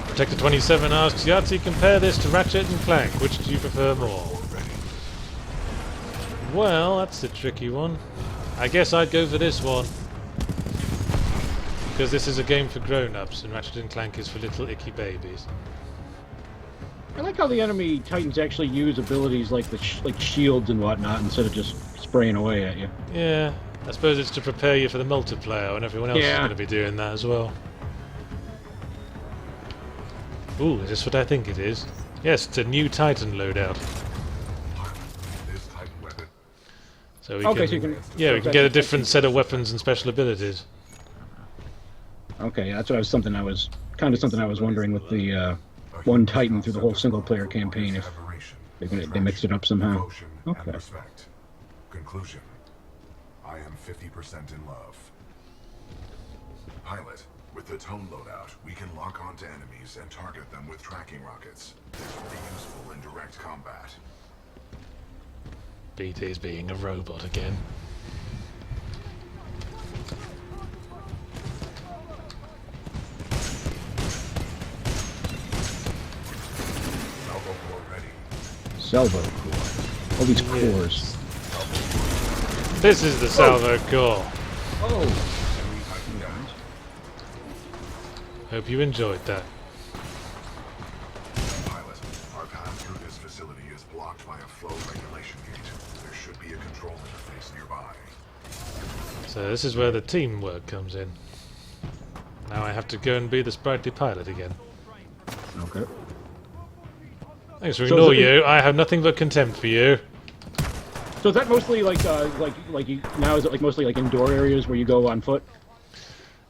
Protector 27 asks, Yahtzee, compare this to Ratchet and Clank. Which do you prefer more? Well, that's a tricky one. I guess I'd go for this one. Because this is a game for grown-ups and Ratchet and Clank is for little icky babies. I like how the enemy Titans actually use abilities like like shields and whatnot instead of just spraying away at you. Yeah, I suppose it's to prepare you for the multiplayer and everyone else is Yeah. going to be doing that as well. Ooh, is this what I think it is? Yes, it's a new Titan loadout. This Titan weapon. So we Okay, can, so you can- yeah, so we can it's get a actually- different set of weapons and special abilities. Okay, that's what I was something I was wondering with the one Titan through the whole single player campaign if they mixed it up somehow. Devotion Okay. and respect. Conclusion. I am 50% in love. Pilot, with the tone loadout, we can lock onto enemies and target them with tracking rockets. This will be useful in direct combat. BT's being a robot again. Salvo core ready. Salvo core. All these cores. This is the salvo core. Oh! Enemy Titan down. Hope you enjoyed that. Pilot, our path through this facility is blocked by a flow regulation gate. There should be a control interface nearby. So this is where the teamwork comes in. Now I have to go and be the sprightly pilot again. Okay. Thanks for So ignore is it- you. I have nothing but contempt for you. So is that mostly like you, now is it like mostly like indoor areas where you go on foot?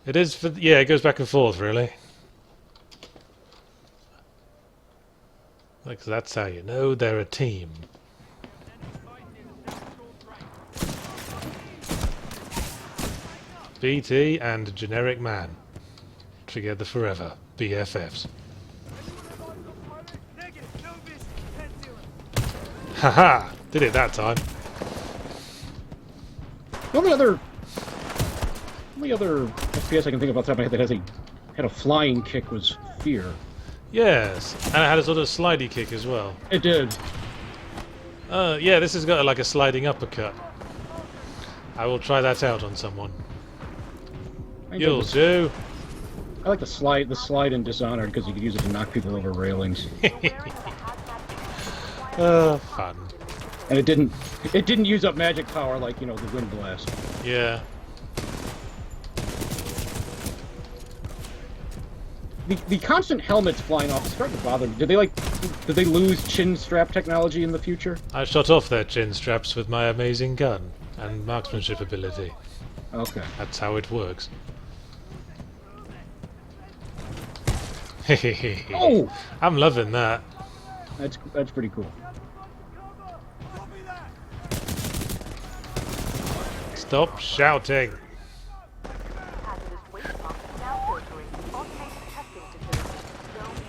It is for yeah. It goes back and forth really. Like that's how you know they're a team. BT and generic man. Together forever. BFFs. Haha! Did it that time. The only other FPS I can think of off the top of my head that had a flying kick was Fear. Yes, and it had a sort of slidey kick as well. It did. Yeah, this has got like a sliding uppercut. I will try that out on someone. You'll do. I like the slide in Dishonored because you could use it to knock people over railings, Fun. and it didn't use up magic power like the wind blast. Yeah. The constant helmets flying off is starting to bother me. Did they lose chin strap technology in the future? I shot off their chin straps with my amazing gun and marksmanship ability. Okay. That's how it works. Oh! I'm loving that. That's pretty cool. Stop shouting. Hazardous waste pump now filtering. Automated testing facility. Zone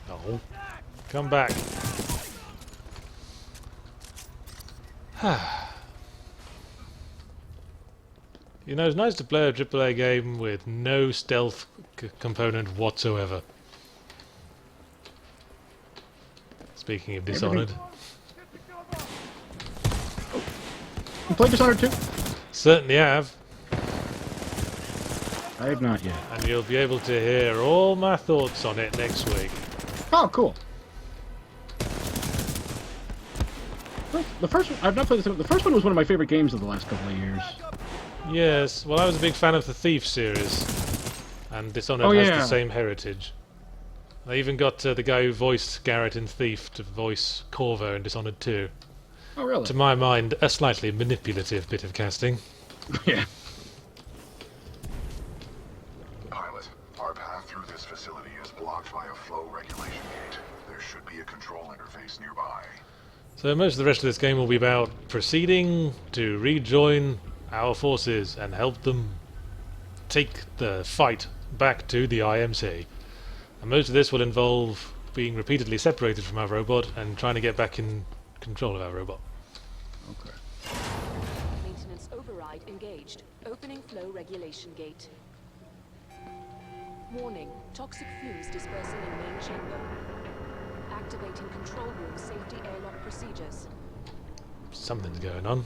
1. No. Come back. You know, it's nice to play a AAA game with no stealth component whatsoever. Speaking of Dishonored. You played Dishonored 2? Certainly have. I have not yet. And you'll be able to hear all my thoughts on it next week. Oh, cool. The first one, I've not played the first one was one of my favorite games of the last couple of years. Yes, well, I was a big fan of the Thief series. And Dishonored has the same heritage. They even got the guy who voiced Garrett in Thief to voice Corvo in Dishonored 2. Oh, really? To my mind, a slightly manipulative bit of casting. Yeah. Pilot, our path through this facility is blocked by a flow regulation gate. There should be a control interface nearby. So most of the rest of this game will be about proceeding to rejoin our forces and help them take the fight back to the IMC. And most of this will involve being repeatedly separated from our robot and trying to get back in control of our robot. Okay. Maintenance override engaged. Opening flow regulation gate. Warning. Toxic fumes dispersing in main chamber. Activating control room safety airlock procedures. Something's going on.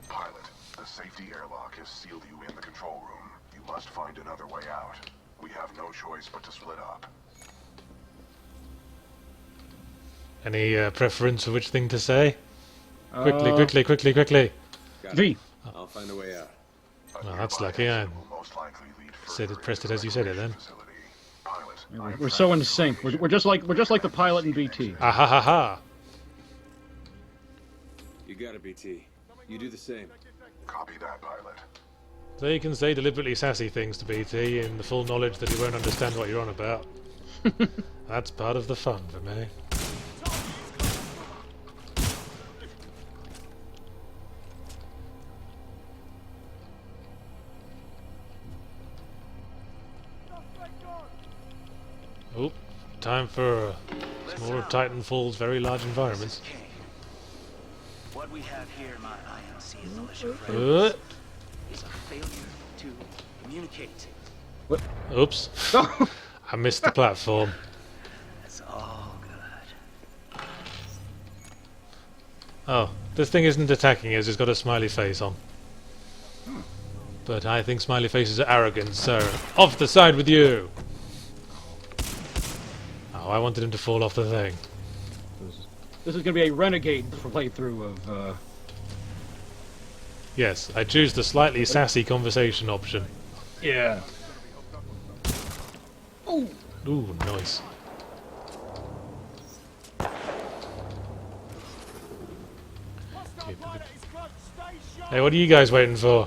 Pilot, the safety airlock has sealed you in the control room. You must find another way out. We have no choice but to split up. Any preference for which thing to say? Quickly, quickly. V. I'll find a way out. Well, that's lucky. I pressed it as you said it then. We're so in sync. We're just like the pilot in BT. Ah ha ha ha! You got it, BT. You do the same. Copy that, pilot. So you can say deliberately sassy things to BT in the full knowledge that he won't understand what you're on about. That's part of the fun for me. Oh, time for some more of Titanfall's very large environments. What we have here, my IMC militia What? is a failure to communicate. What? Oops. I missed the platform. That's all good. Oh, this thing isn't attacking us, it's got a smiley face on. But I think smiley faces are arrogant, so off the side with you! Oh, I wanted him to fall off the thing. This is going to be a renegade playthrough of. Yes, I choose the slightly sassy conversation option. Yeah. Ooh, nice. Hey, what are you guys waiting for?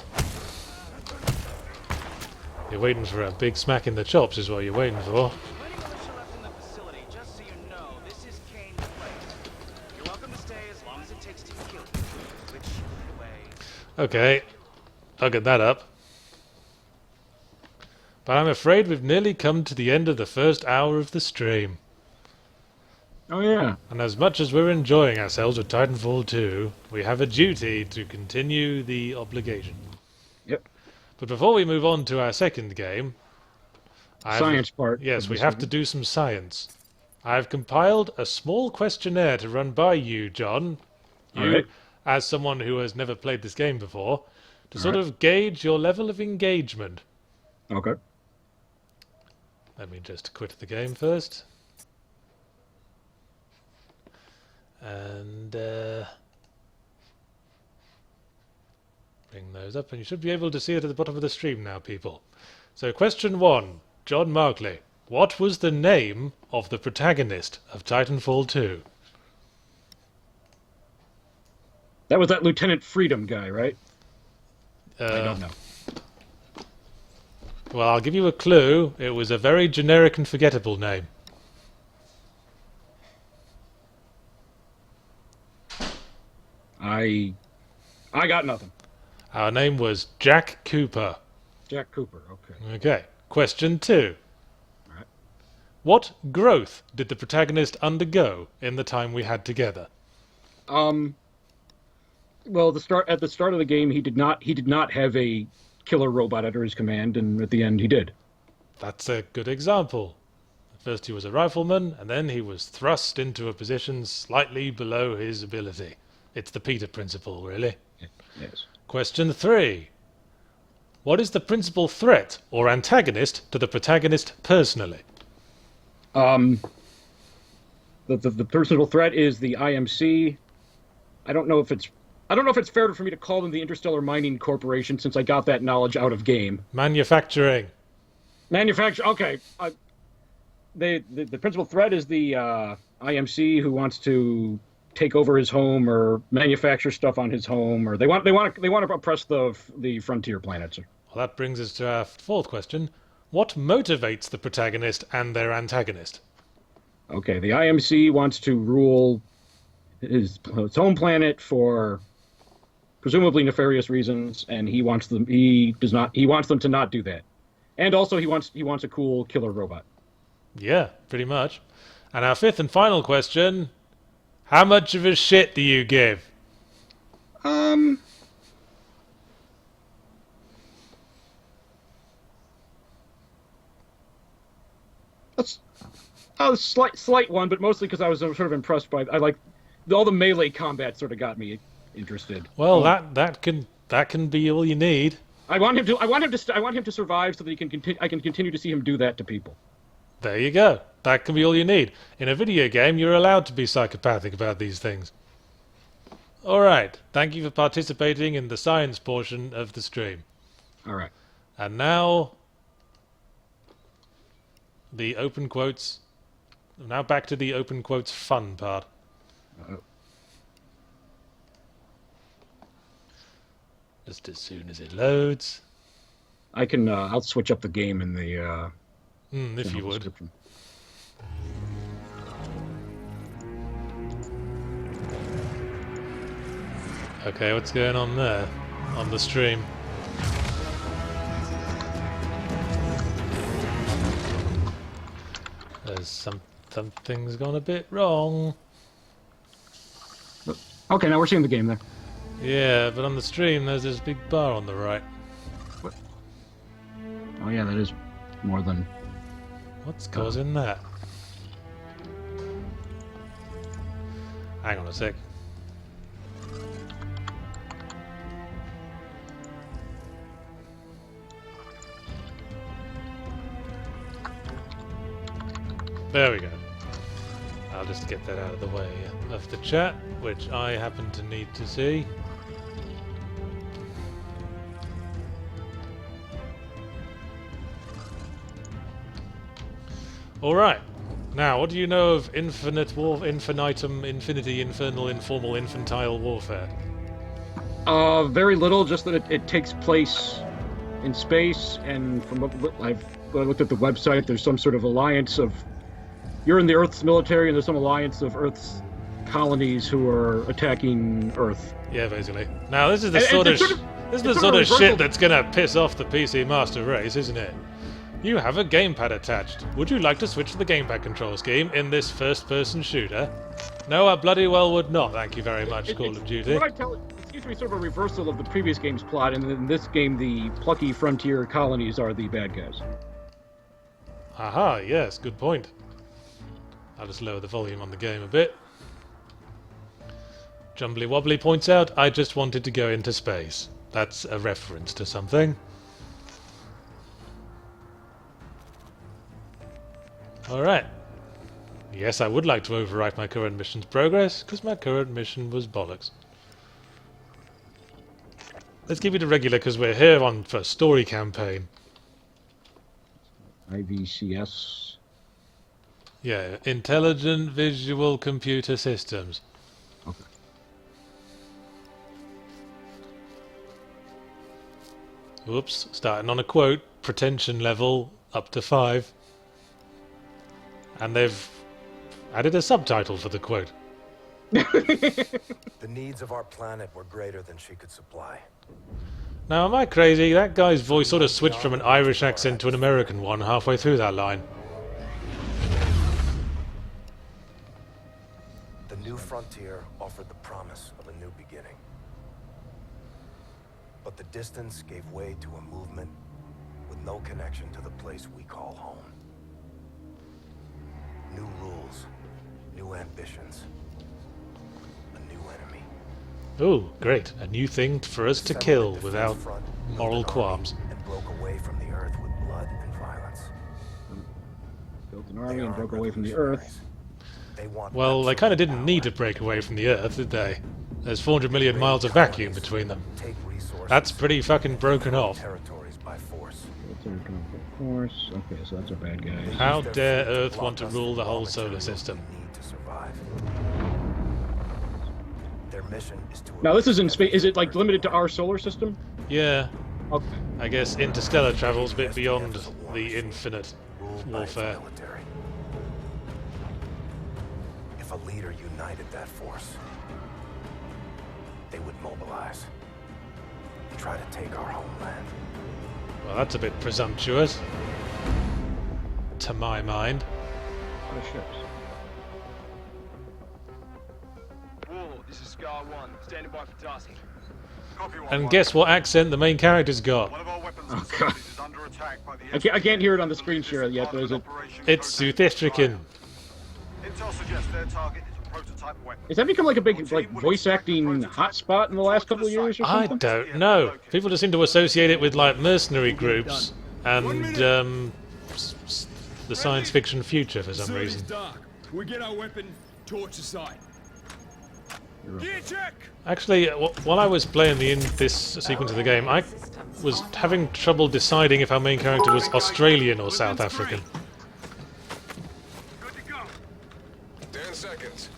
You're waiting for a big smack in the chops is what you're waiting for. Okay, I'll get that up. But I'm afraid we've nearly come to the end of the first hour of the stream. Oh yeah. And as much as we're enjoying ourselves with Titanfall 2, we have a duty to continue the obligation. Yep. But before we move on to our second game... Science part. Yes, we have to do some science. I've compiled a small questionnaire to run by you, John. You, as someone who has never played this game before, to sort of gauge your level of engagement. Okay. Let me just quit the game first. And bring those up, and you should be able to see it at the bottom of the stream now, people. So question 1, John Markley. What was the name of the protagonist of Titanfall 2? That was that Lieutenant Freedom guy, right? I don't know. Well, I'll give you a clue. It was a very generic and forgettable name. I got nothing. Our name was Jack Cooper. Jack Cooper, okay. Okay. Question 2. Right. What growth did the protagonist undergo in the time we had together? Well, at the start of the game, he did not have a killer robot under his command, and at the end he did. That's a good example. At first he was a rifleman, and then he was thrust into a position slightly below his ability. It's the Peter principle, really. Yes. Question 3. What is the principal threat or antagonist to the protagonist personally? The principal threat is the IMC. I don't know if it's fair for me to call them the Interstellar Mining Corporation, since I got that knowledge out of game. Manufacturing. Okay. The principal threat is the IMC, who wants to take over his home or manufacture stuff on his home, or they want to oppress the frontier planets. Well, that brings us to our 4th question. What motivates the protagonist and their antagonist? Okay, the IMC wants to rule his home planet for presumably nefarious reasons, and he wants them to not do that. And also he wants a cool killer robot. Yeah, pretty much. And our 5th and final question, how much of a shit do you give? A slight one, but mostly because I was sort of impressed by all the melee combat sort of got me interested. Well, that can be all you need. I want him to survive so that I can continue to see him do that to people. There you go. That can be all you need. In a video game, you're allowed to be psychopathic about these things. Alright, thank you for participating in the science portion of the stream. Alright. And now, the open quotes. Now back to the open quotes fun part. Just as soon as it loads. I'll switch up the game in the if you would. Okay, what's going on there on the stream? There's something's gone a bit wrong. Okay, now we're seeing the game there. Yeah, but on the stream there's this big bar on the right. What? Oh yeah, that is more than... What's causing that? Hang on a sec. There we go. I'll just get that out of the way of the chat, which I happen to need to see. Alright. Now, what do you know of infinity, infernal, informal, infantile warfare? Very little, just that it takes place in space, and from what I looked at the website, there's some sort of alliance of... You're in the Earth's military, and there's some alliance of Earth's colonies who are attacking Earth. Yeah, basically. Now, this is the sort of shit that's gonna piss off the PC Master Race, isn't it? You have a gamepad attached. Would you like to switch to the gamepad control scheme in this first-person shooter? No, I bloody well would not, thank you very much, Call of Duty. What I tell it seems to be sort of a reversal of the previous game's plot, and in this game, the plucky frontier colonies are the bad guys. Aha, yes, good point. I'll just lower the volume on the game a bit. Jumbly Wobbly points out, I just wanted to go into space. That's a reference to something. Alright. Yes, I would like to overwrite my current mission's progress, because my current mission was bollocks. Let's keep it to regular, because we're here for story campaign. IVCS. Yeah, Intelligent Visual Computer Systems. Okay. Oops, starting on a quote, pretension level up to 5. And they've added a subtitle for the quote. The needs of our planet were greater than she could supply. Now, am I crazy? That guy's voice sort of switched from an Irish accent to an American one halfway through that line. The new frontier offered the promise of a new beginning. But the distance gave way to a movement with no connection to the place we call home. New rules, new ambitions, a new enemy. Oh, great. A new thing for us to Assembled kill a defense without front, built moral an army, qualms. and broke away from the earth with blood and violence. Built an army and broke away from the Earth. They want Well, they kind of absolute didn't need to power. break away from the Earth, did they? There's 400 million miles of vacuum between them. Take resources That's pretty fucking broken off. territories by force. Of course. Okay, so that's our bad guys. How dare Earth want to rule the whole solar system? Need to survive. Their mission is to Now this is in space. Is it like limited to our solar system? Yeah, Okay. I guess interstellar travel's a bit beyond the infinite ruled by its warfare. military. If a leader united that force, they would mobilize and try to take our homeland. Well, that's a bit presumptuous. To my mind. A lot of ships. War, this is Scar 1. Standing by for task. And guess what accent the main character's got? One of our weapons Oh, facilities God. is under attack by the I can't hear it on the screen share yet, but is it? It's South African. Intel suggests their target is a prototype weapon. Has that become like a big like voice acting hotspot in the last couple of years or I something? don't know. People just seem to associate it with like mercenary groups and the science fiction future for some reason. Dark. We get our weapon, torch aside. Gear check! Actually, while I was playing this sequence of the game, I was having trouble deciding if our main character was Australian or South African. Good to go. 10 seconds.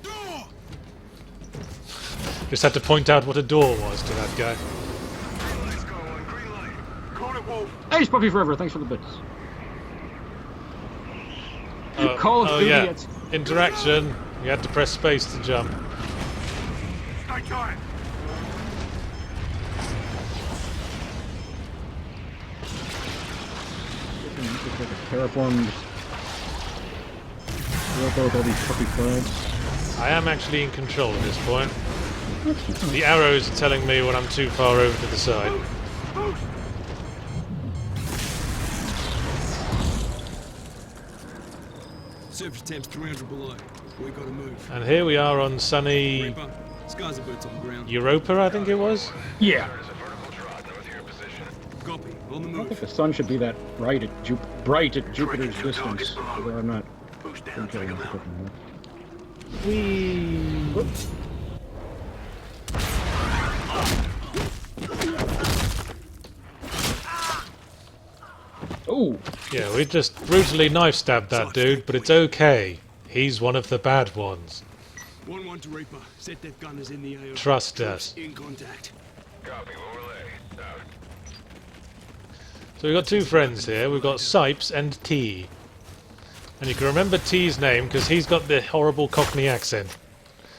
Door! Just had to point out what a door was to that guy. Green light's going on. Green light. Call it Wolf. Hey, Puppy Forever, thanks for the bits. Call of Duty. yeah. It's Interaction. You had to press space to jump. Stay tight. it's like a terraformed world with all these puppy flags. I am actually in control at this point. The arrows are telling me when I'm too far over to the side. Surface temp's 300 below. We gotta move. And here we are on sunny Reaper, skies are boots on ground. Europa, I think it was. Yeah. Copy. On the I don't move. think the sun should be that bright at Jupiter's distance. Although I'm not. Whee! Oh, Yeah, we just brutally knife stabbed that dude, but it's okay. He's one of the bad ones. 1-1 to Reaper. Set that gunners in the AO. Trust Troops us. in contact. Copy. Overlay. Out. So we've got two friends here. We've got Sipes and T. And you can remember T's name because he's got the horrible Cockney accent.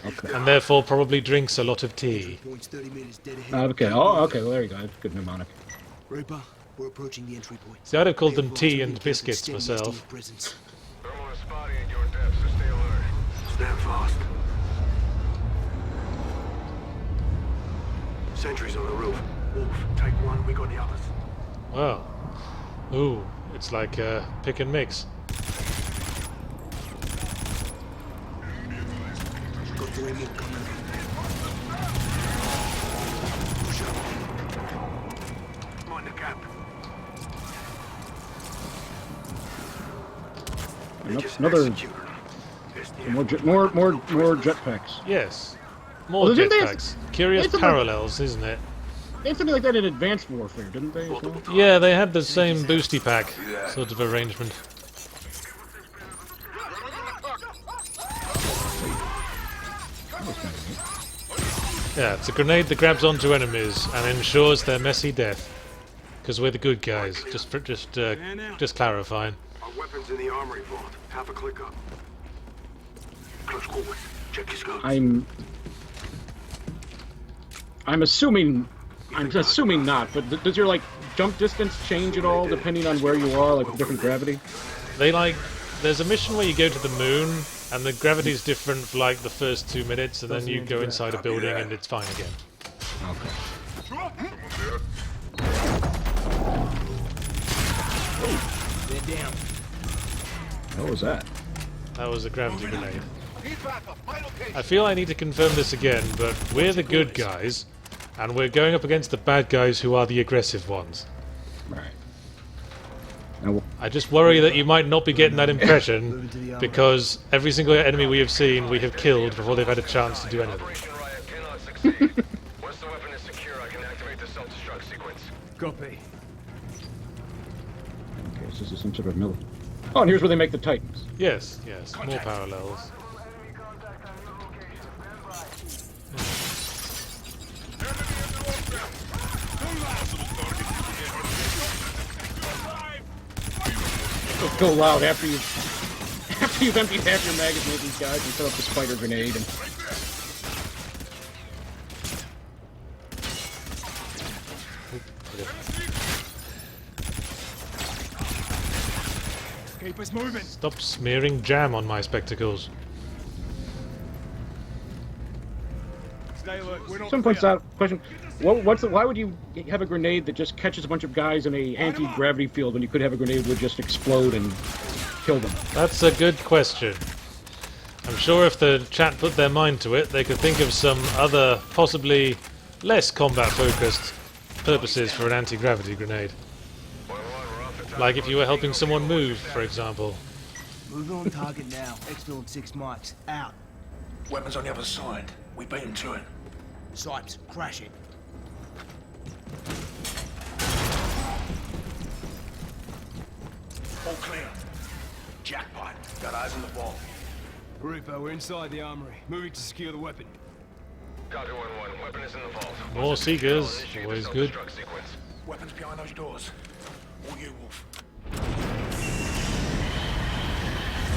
okay. And therefore probably drinks a lot of tea. Points 30 meters dead ahead. Okay. Oh, okay. Well, there you go. That's a good mnemonic. Reaper, we're approaching the entry point. See, I'd have called them Advise tea to and be careful, biscuits stand west of myself. your presence. Thermal is spotty at your depth, so stay alert. Stand fast. Sentries on the roof. Wolf, take one. We got the others. Wow. Ooh, it's like pick and mix. Got 3 more coming. Mind the gap. Another more jetpacks. Yes. More Well, didn't they- jetpacks. Curious they had some, parallels, isn't it? They had something like that in Advanced Warfare, didn't they? As well? Yeah, they had the same boosty pack sort of arrangement. Yeah, it's a grenade that grabs onto enemies and ensures their messy death. Because we're the good guys. Just clarifying. Our weapons in the armory vault. Half a click up. Close quarters. Check your scopes. I'm assuming. I'm assuming not. But does your like jump distance change at all depending on where you are, like with different gravity? There's a mission where you go to the moon and the gravity's different for like the first 2 minutes and then you go inside a building and it's fine again. Okay. They're down. What was that? That was a gravity grenade. I feel I need to confirm this again, but we're the good guys, and we're going up against the bad guys who are the aggressive ones. Right. Now, I just worry that you might not be getting that impression, because every single enemy we have seen, we have killed before they've had a chance to do anything. Once the weapon is secure, I can activate the self-destruct sequence. Copy. okay, so this is some sort of mill. Oh, and here's where they make the Titans. Yes, yes, more parallels. Go loud after you've emptied half your magazine with these guys and set up the spider grenade and. Keep us moving. Stop smearing jam on my spectacles. Stay alert. We're not Someone points out, question, why would you have a grenade that just catches a bunch of guys in a anti-gravity field when you could have a grenade that would just explode and kill them? That's a good question. I'm sure if the chat put their mind to it, they could think of some other, possibly less combat-focused purposes for an anti-gravity grenade. Like if you were helping someone move, for example. Move on target now. Exfil on 6 mics. Out. Weapons on the other side. We beat him to it. Sipes, crash it. All clear. Jackpot. Got eyes on the ball. Reaper, we're inside the armory. Moving to secure the weapon. Copy 1-1. Weapon is in the vault. More Seekers, always good. Weapons behind those doors. All you, Wolf.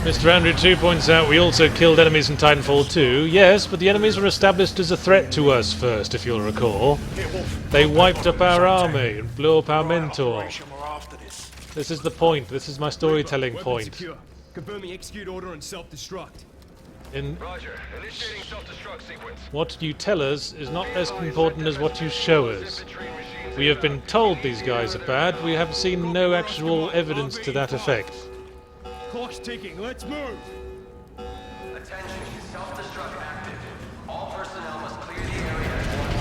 Mr. Andrew 2 points out we also killed enemies in Titanfall 2. Yes, but the enemies were established as a threat to us first, if you'll recall. They wiped up our army and blew up our mentor. This is the point. This is my storytelling point. Secure. Confirming execute order and self-destruct. Roger. Initiating self-destruct sequence. What you tell us is not as important as what you show us. We have been told these guys are bad. We have seen no actual evidence to that effect. Clock's ticking. Let's move. Attention. Self-destruct active. All personnel must clear the area at once.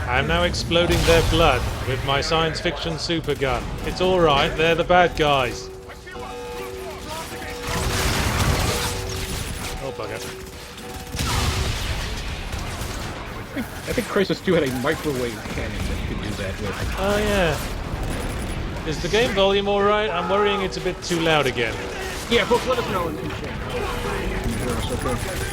I'm now exploding their blood with my science fiction super gun. It's alright, they're the bad guys. Oh, bugger. I think Crisis 2 had a microwave cannon that could do that with. Oh, yeah. Is the game volume alright? I'm worrying it's a bit too loud again. Yeah, folks, let us know in chat. Can you hear us okay?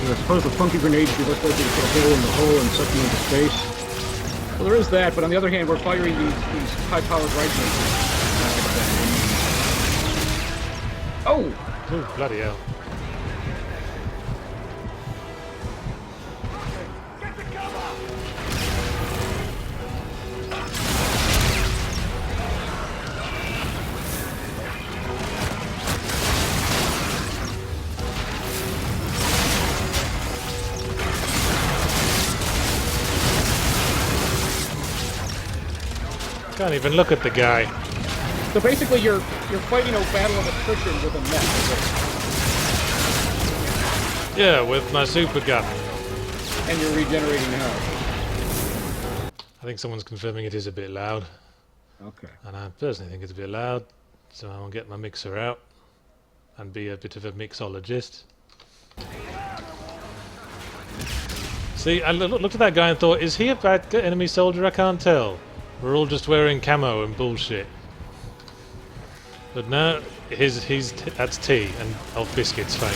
I suppose the funky grenades would be less likely to put a hole in the hole and suck you into space. Well, there is that, but on the other hand, we're firing these high-powered rifles. Oh! Ooh, bloody hell. Can't even look at the guy. So basically, you're fighting a battle of attrition with a mech. Yeah, with my super gun. And you're regenerating health. I think someone's confirming it is a bit loud. Okay. And I personally think it's a bit loud, so I'll get my mixer out and be a bit of a mixologist. See, I looked at that guy and thought, is he a bad enemy soldier? I can't tell. We're all just wearing camo and bullshit. But no, that's T and of Biscuit's fame.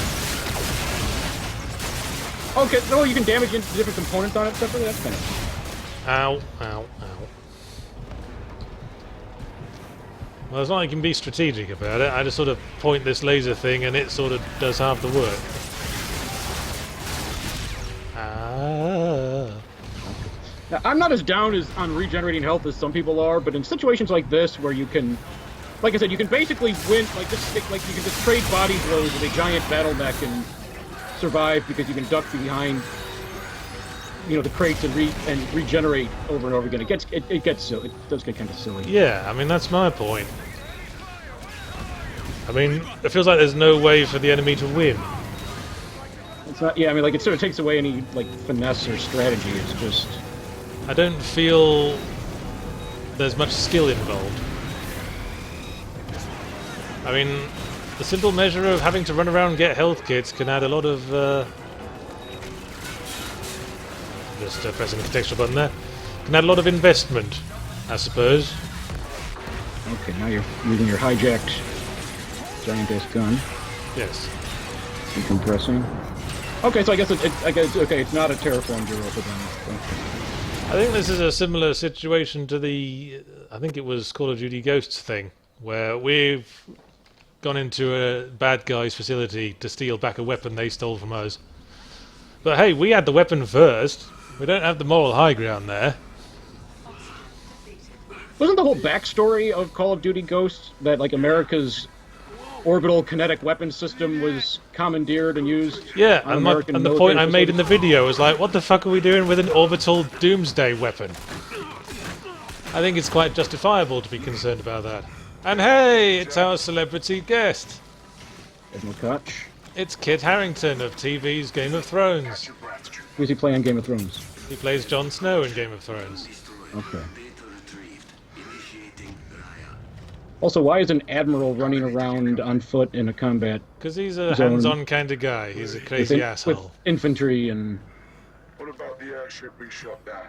Okay, so you can damage into different components on it separately? That's kind of... Ow, ow, ow. Well, it's not like you can be strategic about it. I just sort of point this laser thing and it sort of does half the work. Ah. Now, I'm not as down as on regenerating health as some people are, but in situations like this where you can, like I said, you can basically win, like you can just trade body blows with a giant battle mech and survive because you can duck behind, you know, the crates and regenerate over and over again. It gets silly. It does get kind of silly. Yeah, I mean that's my point. I mean, it feels like there's no way for the enemy to win. It's not. Yeah, I mean, like it sort of takes away any like finesse or strategy. It's just. I don't feel there's much skill involved. I mean, the simple measure of having to run around and get health kits can add a lot of... just pressing the contextual button there. Can add a lot of investment, I suppose. Okay, now you're using your hijacked giant-ass gun. Yes. Decompressing. Okay, so I guess it's not a terraformed Europa then. I think this is a similar situation to the... I think it was Call of Duty Ghosts thing, where we've gone into a bad guy's facility to steal back a weapon they stole from us. But hey, we had the weapon first. We don't have the moral high ground there. Wasn't the whole backstory of Call of Duty Ghosts that, like, America's orbital kinetic weapon system was commandeered and used? Yeah, and the point I made in the video was like, what the fuck are we doing with an orbital doomsday weapon? I think it's quite justifiable to be concerned about that. And hey, it's our celebrity guest. Edmund Koch. It's Kit Harington of TV's Game of Thrones. Who's he playing Game of Thrones? He plays Jon Snow in Game of Thrones. Okay. Also, why is an admiral running around on foot in a combat? Because he's a hands-on kind of guy. He's a crazy asshole. With infantry and... What about the airship we shot down?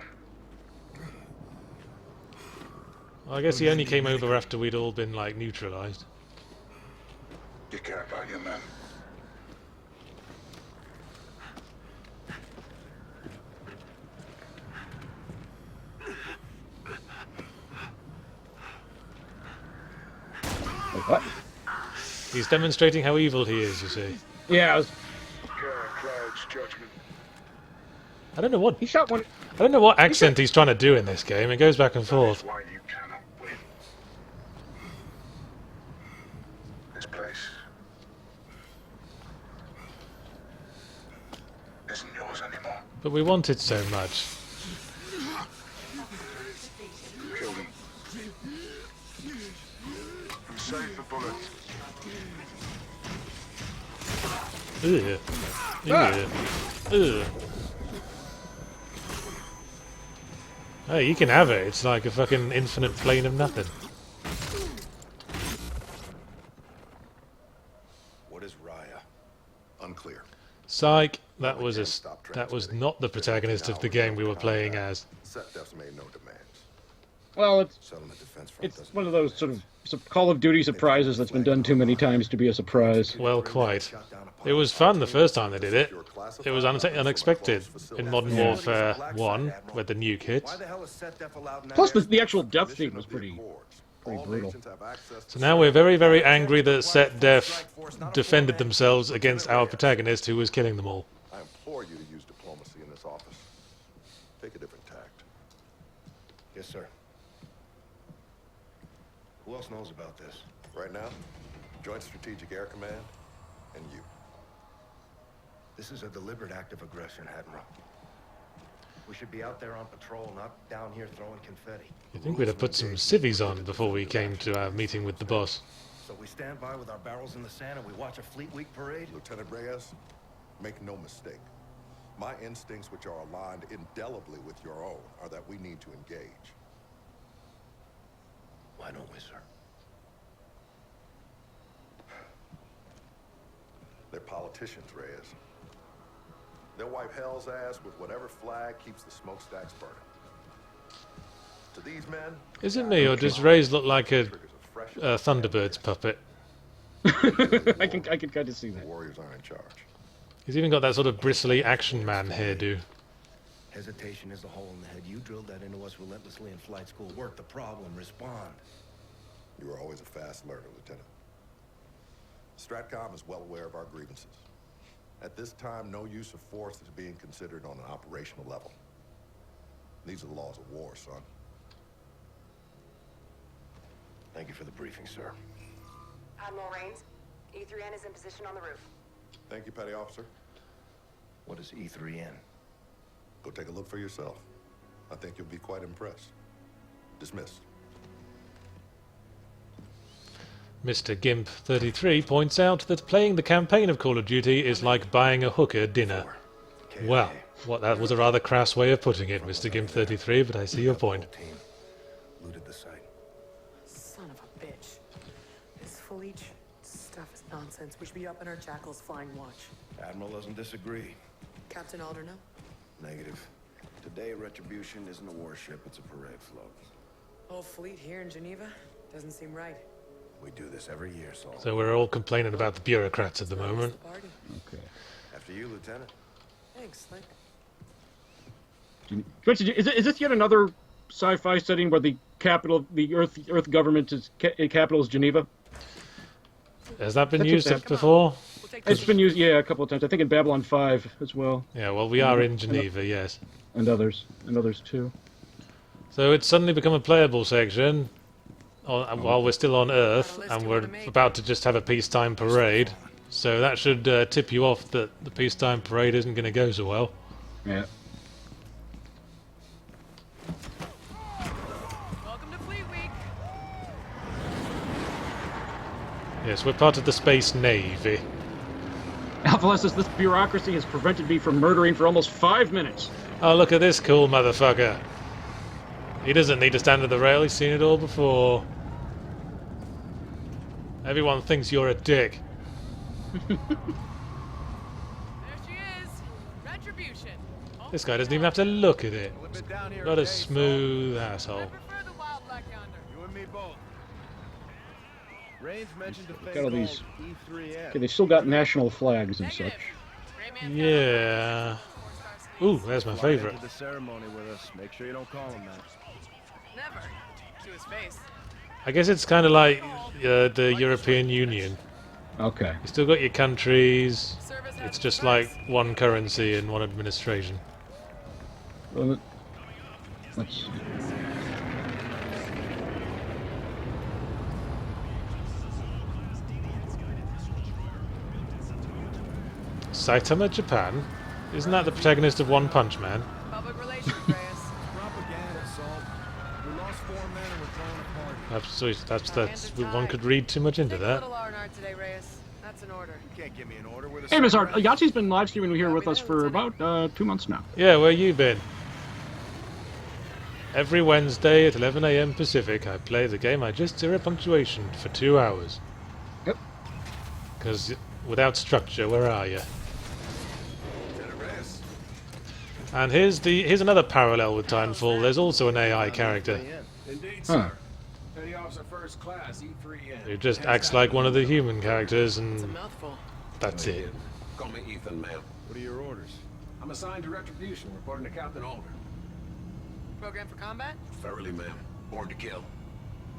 Well, I guess he only came over after we'd all been, like, neutralized. You care about your men. What? He's demonstrating how evil he is, you see. Yeah, I was... I don't know what... He shot one... I don't know what accent he's trying to do in this game. It goes back and forth. Why you cannot win. This place isn't yours anymore. But we want it so much. Kill them. Save the bullets. Ugh. Ugh. Ugh. Hey, you can have it. It's like a fucking infinite plane of nothing. What is Raya? Unclear. Psych. That was not the protagonist of the game we were playing as. Setdef's made no demands. Well, it's one of those sort of Call of Duty surprises that's been done too many times to be a surprise. Well, quite. It was fun the first time they did it. It was unexpected in Modern Warfare 1, where the nuke hits. Plus, the actual death theme was pretty brutal. So now we're very, very angry that SetDef defended themselves against our protagonist who was killing them all. I implore you to use diplomacy in this office. Take a different tact. Yes, sir. Who else knows about this? Right now, Joint Strategic Air Command and you. This is a deliberate act of aggression, Admiral. We should be out there on patrol, not down here throwing confetti. You think we'd have put some civvies on before we came to our meeting with the boss? So we stand by with our barrels in the sand and we watch a Fleet Week parade? Lieutenant Reyes, make no mistake. My instincts, which are aligned indelibly with your own, are that we need to engage. Why don't we, sir? They're politicians, Reyes. They'll wipe hell's ass with whatever flag keeps the smokestacks burning. To these men... Is it me, or does Reyes look like a Thunderbird's puppet? I can kind of see that. Warriors are in charge. He's even got that sort of bristly action man hairdo. Hesitation is a hole in the head. You drilled that into us relentlessly in flight school. Work the problem. Respond. You were always a fast learner, Lieutenant. Stratcom is well aware of our grievances. At this time, no use of force is being considered on an operational level. These are the laws of war, son. Thank you for the briefing, sir. Admiral Rains, E3N is in position on the roof. Thank you, Petty Officer. What is E3N? Go take a look for yourself. I think you'll be quite impressed. Dismissed. Mr. Gimp 33 points out that playing the campaign of Call of Duty is like buying a hooker dinner. Well, that was a rather crass way of putting it, Mr. Gimp 33, but I see your point. Looted the site. Son of a bitch. This foliage stuff is nonsense. We should be up in our Jackal's flying watch. Admiral doesn't disagree. Captain Alder, no? Negative. Today, Retribution isn't a warship, it's a parade float. Whole fleet here in Geneva? Doesn't seem right. We do this every year, Saul. So we're all complaining about the bureaucrats at the moment. Okay. After you, Lieutenant. Thanks, Slick. Is this yet another sci-fi setting where the capital, the Earth government is capital is Geneva? Has that been used before? It's been used, yeah, a couple of times. I think in Babylon 5 as well. Yeah, well, we are in Geneva, yes. And others too. So it's suddenly become a playable section while we're still on Earth, and we're about to just have a peacetime parade. So that should tip you off that the peacetime parade isn't going to go so well. Yeah. Welcome to Fleet Week. Yes, we're part of the Space Navy. Alpha says this bureaucracy has prevented me from murdering for almost 5 minutes. Oh, look at this cool motherfucker. He doesn't need to stand at the rail, he's seen it all before. Everyone thinks you're a dick. There she is. Retribution. This guy doesn't even have to look at it. Not a smooth asshole. You and me both. Rains mentioned the Got all these. E3N. Okay, they still got national flags and such. Yeah. Ooh, there's my favorite. The ceremony with us. Make sure you don't call him that. Never. To his face. I guess it's kind of like the European Union. Okay. You still got your countries. It's just like one currency and one administration. Well, let's see. Saitama, Japan? Isn't that the protagonist of One Punch Man? Public relations, Reyes. Propaganda, Saul. We lost 4 men and we're thrown apart. That's one could read too much into Take a that. little R&R today, Reyes. That's an order. You can't give me an order with a Hey, Ms. Art, Yahtzee's been live streaming here with us for about 2 months now. Yeah, where you been? Every Wednesday at 11 AM Pacific, I play the game I just zero punctuation for 2 hours. Yep. Because without structure, where are you? And here's another parallel with Titanfall. There's also an AI character Indeed, sir. Petty Officer First Class, E3N. who just acts like one of the human characters, and that's it. Call me Ethan, ma'am. What are your orders? I'm assigned to Retribution, reporting to Captain Alder. Program for combat? Thoroughly, ma'am. Born to kill.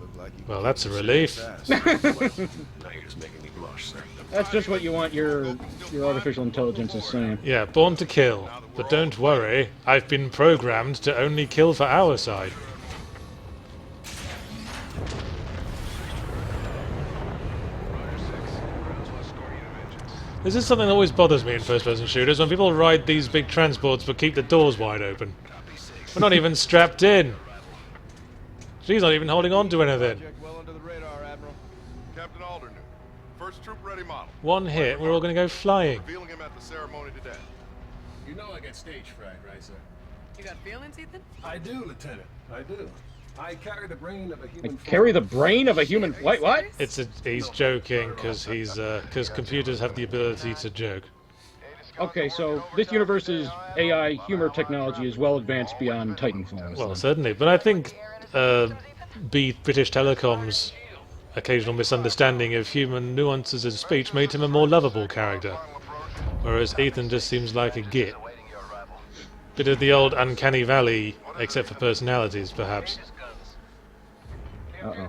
Look like you Well, that's a relief. Now you're just making me blush, sir. That's just what you want your artificial intelligence is saying. Yeah, born to kill. But don't worry, I've been programmed to only kill for our side. This is something that always bothers me in first-person shooters, when people ride these big transports but keep the doors wide open. We're not even strapped in. She's not even holding on to anything. Well under the radar, Admiral. Captain Alder, first troop ready model. One hit, we're all going to go flying. Revealing him at the ceremony today. You know I get stage fright, right, sir? You got feelings, Ethan? I do, Lieutenant. I do. I carry the brain of a human. Carry the brain of a human. What? He's joking because computers have the ability to joke. Okay, so this universe's AI humor technology is well advanced beyond Titanfall. Well, certainly, but I think British Telecom's occasional misunderstanding of human nuances of speech made him a more lovable character, whereas Ethan just seems like a git. Bit of the old Uncanny Valley, except for personalities, perhaps. Uh-oh.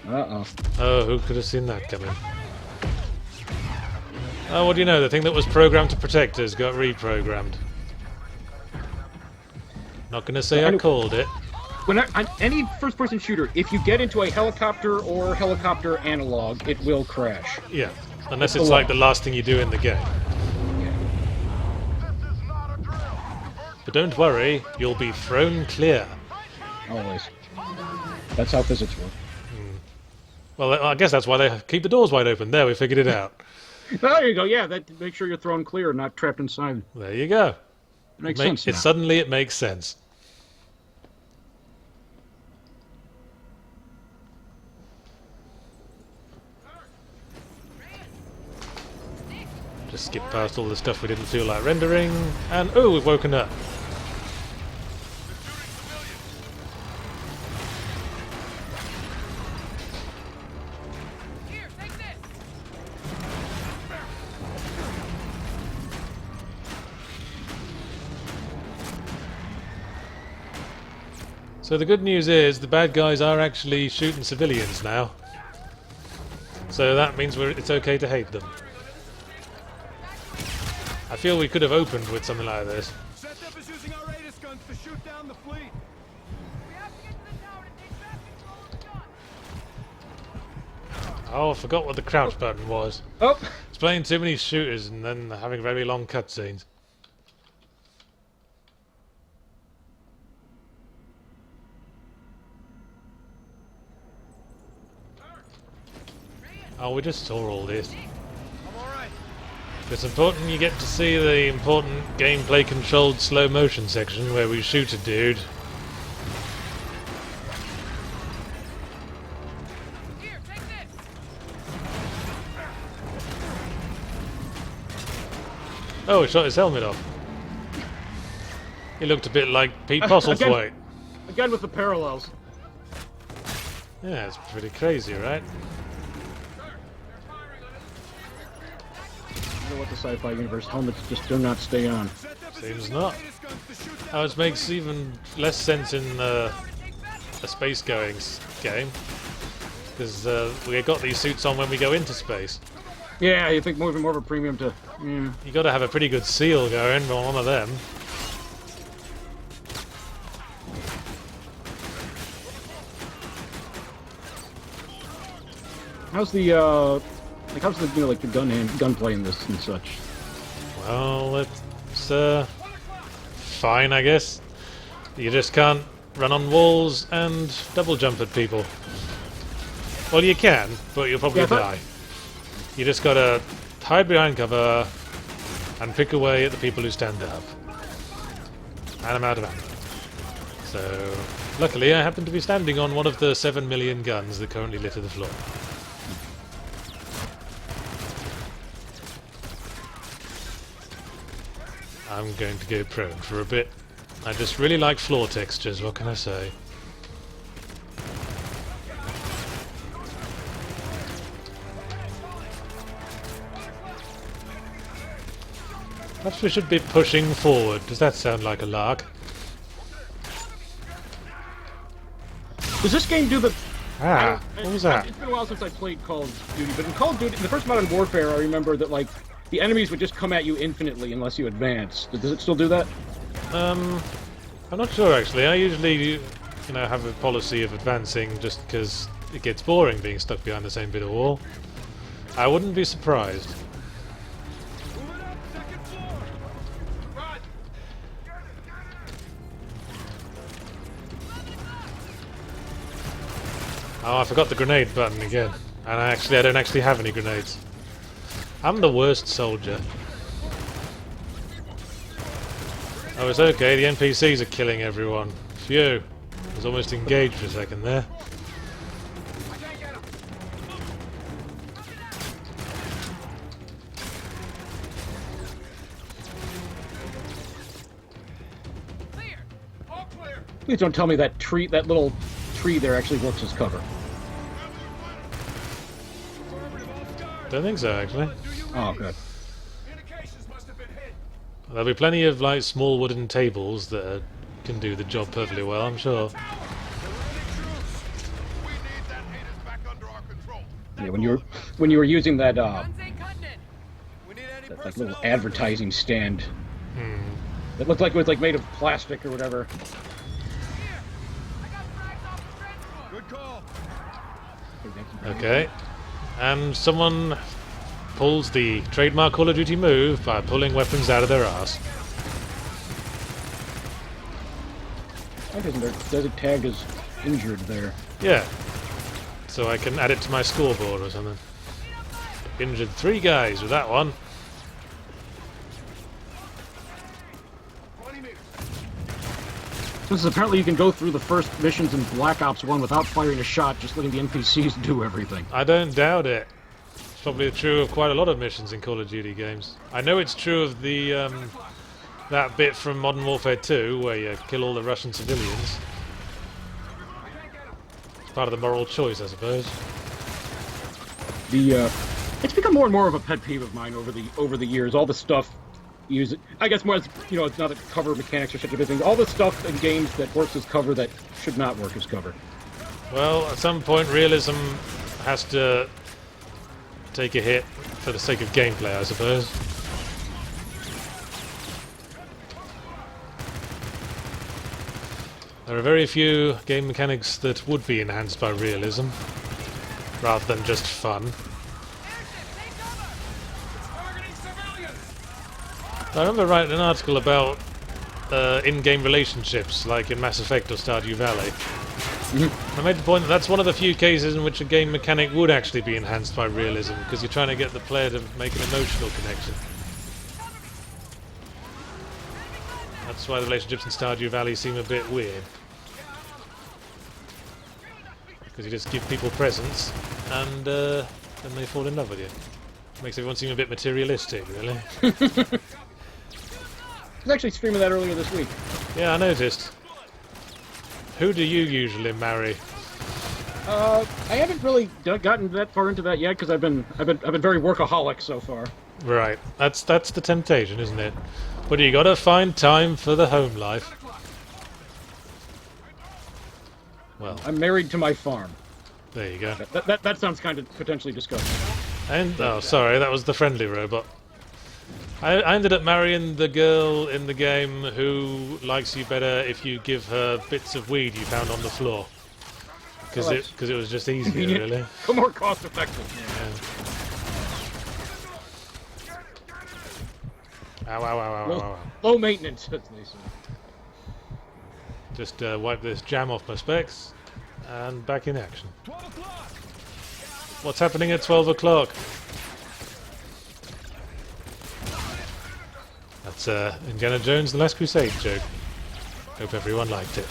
Uh-oh. Oh, who could have seen that coming? Oh, what do you know? The thing that was programmed to protect us got reprogrammed. Not gonna say I called it. When any first-person shooter, if you get into a helicopter or helicopter analog, it will crash. Yeah, unless it's like the last thing you do in the game. But don't worry, you'll be thrown clear. Always. That's how physics work. Well, I guess that's why they keep the doors wide open. There, we figured it out. There you go. Yeah, that make sure you're thrown clear, not trapped inside. There you go. It makes sense now. Suddenly it makes sense. Just skip past all the stuff we didn't feel like rendering, and oh, we've woken up. So the good news is the bad guys are actually shooting civilians now. So that means it's okay to hate them. I feel we could have opened with something like this. Setup is using our Raiders guns to shoot down the fleet. Oh, I forgot what the crouch button was. Oh! It's playing too many shooters and then having very long cutscenes. Oh, we just saw all this. It's important you get to see the important gameplay controlled slow motion section where we shoot a dude. Oh, he shot his helmet off. He looked a bit like Pete Postlethwaite. Again with the parallels. Yeah, it's pretty crazy, right? You know what the sci-fi universe helmets just do not stay on. Seems not. Oh, it makes even less sense in a space-going game. Because we got these suits on when we go into space. Yeah, you think more of a premium to... You got to have a pretty good seal going on one of them. How's the gunplay in this and such? Well, it's fine, I guess. You just can't run on walls and double jump at people. Well, you can, but you'll probably die. You just gotta hide behind cover and pick away at the people who stand up. And I'm out of ammo. So, luckily I happen to be standing on one of the 7 million guns that currently litter the floor. I'm going to go prone for a bit. I just really like floor textures, what can I say? Perhaps we should be pushing forward. Does that sound like a lark? Does this game do the... Ah, what was that? It's been a while since I played Call of Duty, but in Call of Duty, in the first Modern Warfare, I remember that, like, the enemies would just come at you infinitely unless you advance. Does it still do that? I'm not sure actually. I usually, have a policy of advancing just because it gets boring being stuck behind the same bit of wall. I wouldn't be surprised. Oh, I forgot the grenade button again. And I don't actually have any grenades. I'm the worst soldier. Oh, it's okay, the NPCs are killing everyone. Phew. I was almost engaged for a second there. Please don't tell me that little tree there actually works as cover. Don't think so, actually. Oh, good. There'll be plenty of like small wooden tables that can do the job perfectly well, I'm sure. Yeah, when you were using that that like little advertising stand. It looked like it was like made of plastic or whatever. Good call. Okay. And someone pulls the trademark Call of Duty move by pulling weapons out of their ass. Why doesn't does it tag as injured there? Yeah. So I can add it to my scoreboard or something. Injured 3 guys with that one. This is apparently you can go through the first missions in Black Ops 1 without firing a shot, just letting the NPCs do everything. I don't doubt it. It's probably true of quite a lot of missions in Call of Duty games. I know it's true of the that bit from Modern Warfare 2 where you kill all the Russian civilians. It's part of the moral choice, I suppose. It's become more and more of a pet peeve of mine over the years. All the stuff I guess more as, you know, it's not that cover mechanics are such a big thing. All the stuff in games that works as cover that should not work as cover. Well, at some point realism has to take a hit for the sake of gameplay, I suppose. There are very few game mechanics that would be enhanced by realism, rather than just fun. I remember writing an article about in-game relationships, like in Mass Effect or Stardew Valley. I made the point that that's one of the few cases in which a game mechanic would actually be enhanced by realism, because you're trying to get the player to make an emotional connection. That's why the relationships in Stardew Valley seem a bit weird. Because you just give people presents, and then they fall in love with you. Makes everyone seem a bit materialistic, really. I was actually streaming that earlier this week. Yeah, I noticed. Who do you usually marry? I haven't really gotten that far into that yet because I've been very workaholic so far. Right, that's the temptation, isn't it? But you gotta find time for the home life. Well, I'm married to my farm. There you go. That sounds kind of potentially disgusting. And oh, sorry, that was the friendly robot. I ended up marrying the girl in the game who likes you better if you give her bits of weed you found on the floor. Because it was just easier, convenient, really. More cost effective. Yeah. Ow, ow, ow, ow, ow, ow. Low maintenance, as they say. Just wipe this jam off my specs, and back in action. What's happening at 12 o'clock? That's Indiana Jones The Last Crusade joke. Hope everyone liked it.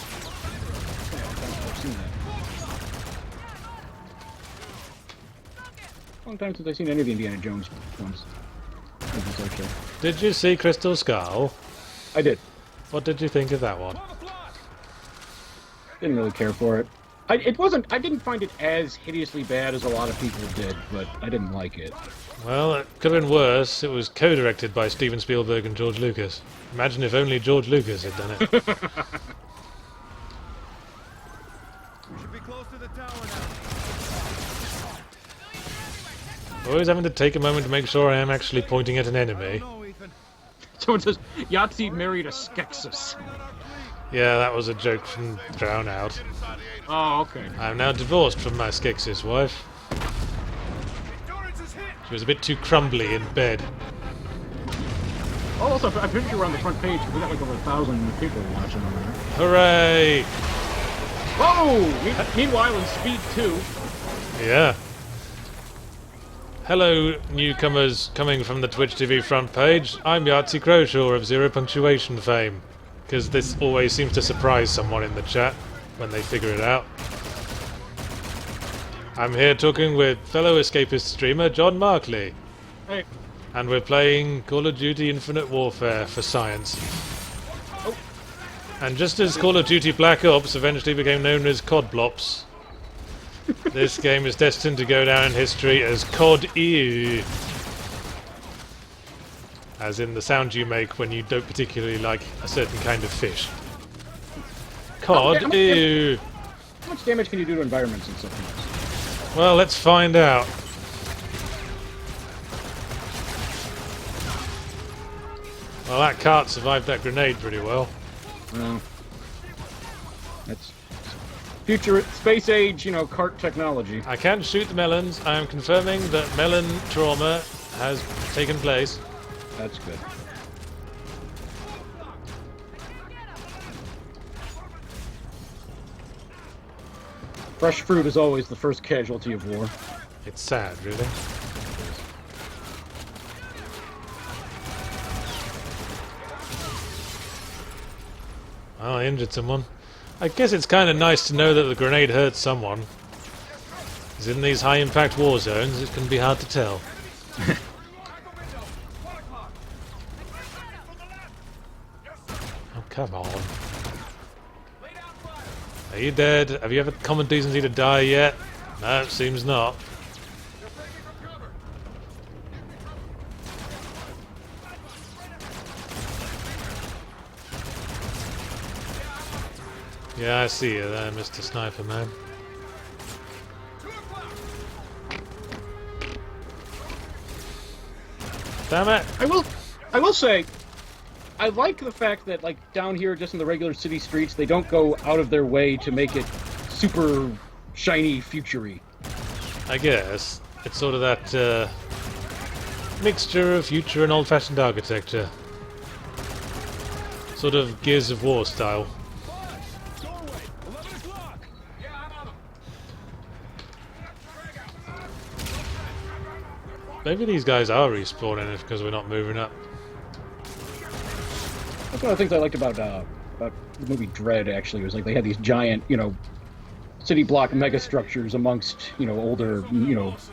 Long time since I've seen any of the Indiana Jones ones. Okay. Did you see Crystal Skull? I did. What did you think of that one? Didn't really care for it. I didn't find it as hideously bad as a lot of people did, but I didn't like it. Well, it could have been worse. It was co-directed by Steven Spielberg and George Lucas. Imagine if only George Lucas had done it. We should be close to the tower now. Always having to take a moment to make sure I am actually pointing at an enemy. Someone says, Yahtzee married a Skeksis. Yeah, that was a joke from Drown Out. Oh, okay. I'm now divorced from my Skeksis wife. She was a bit too crumbly in bed. Oh, also, I'm pretty sure we're on the front page. We got like over 1,000 people watching on there. Hooray! Whoa! Meanwhile, in Speed 2... Yeah. Hello, newcomers coming from the Twitch TV front page. I'm Yahtzee Crowshaw of Zero Punctuation fame. Because this always seems to surprise someone in the chat when they figure it out. I'm here talking with fellow Escapist streamer John Markley. Hey. And we're playing Call of Duty Infinite Warfare for science. Oh. And just as Call of Duty Black Ops eventually became known as COD Blops, this game is destined to go down in history as COD EU. As in the sound you make when you don't particularly like a certain kind of fish. COD EU. How much damage can you do to environments and stuff like this? Well, let's find out. Well, that cart survived that grenade pretty well. That's future space age, cart technology. I can shoot the melons. I am confirming that melon trauma has taken place. That's good. Fresh fruit is always the first casualty of war. It's sad, really. Oh, I injured someone. I guess it's kind of nice to know that the grenade hurt someone. Because in these high-impact war zones, it can be hard to tell. Oh, come on. Are you dead? Have you ever common decency to die yet? No, seems not. Yeah, I see you there, Mr. Sniper Man. Damn it! I will say, I like the fact that, like, down here, just in the regular city streets, they don't go out of their way to make it super shiny, futury. I guess it's sort of that mixture of future and old-fashioned architecture, sort of Gears of War style. Maybe these guys are respawning because we're not moving up. That's one of the things I liked about the movie Dread, actually, was like they had these giant, city block megastructures amongst, older,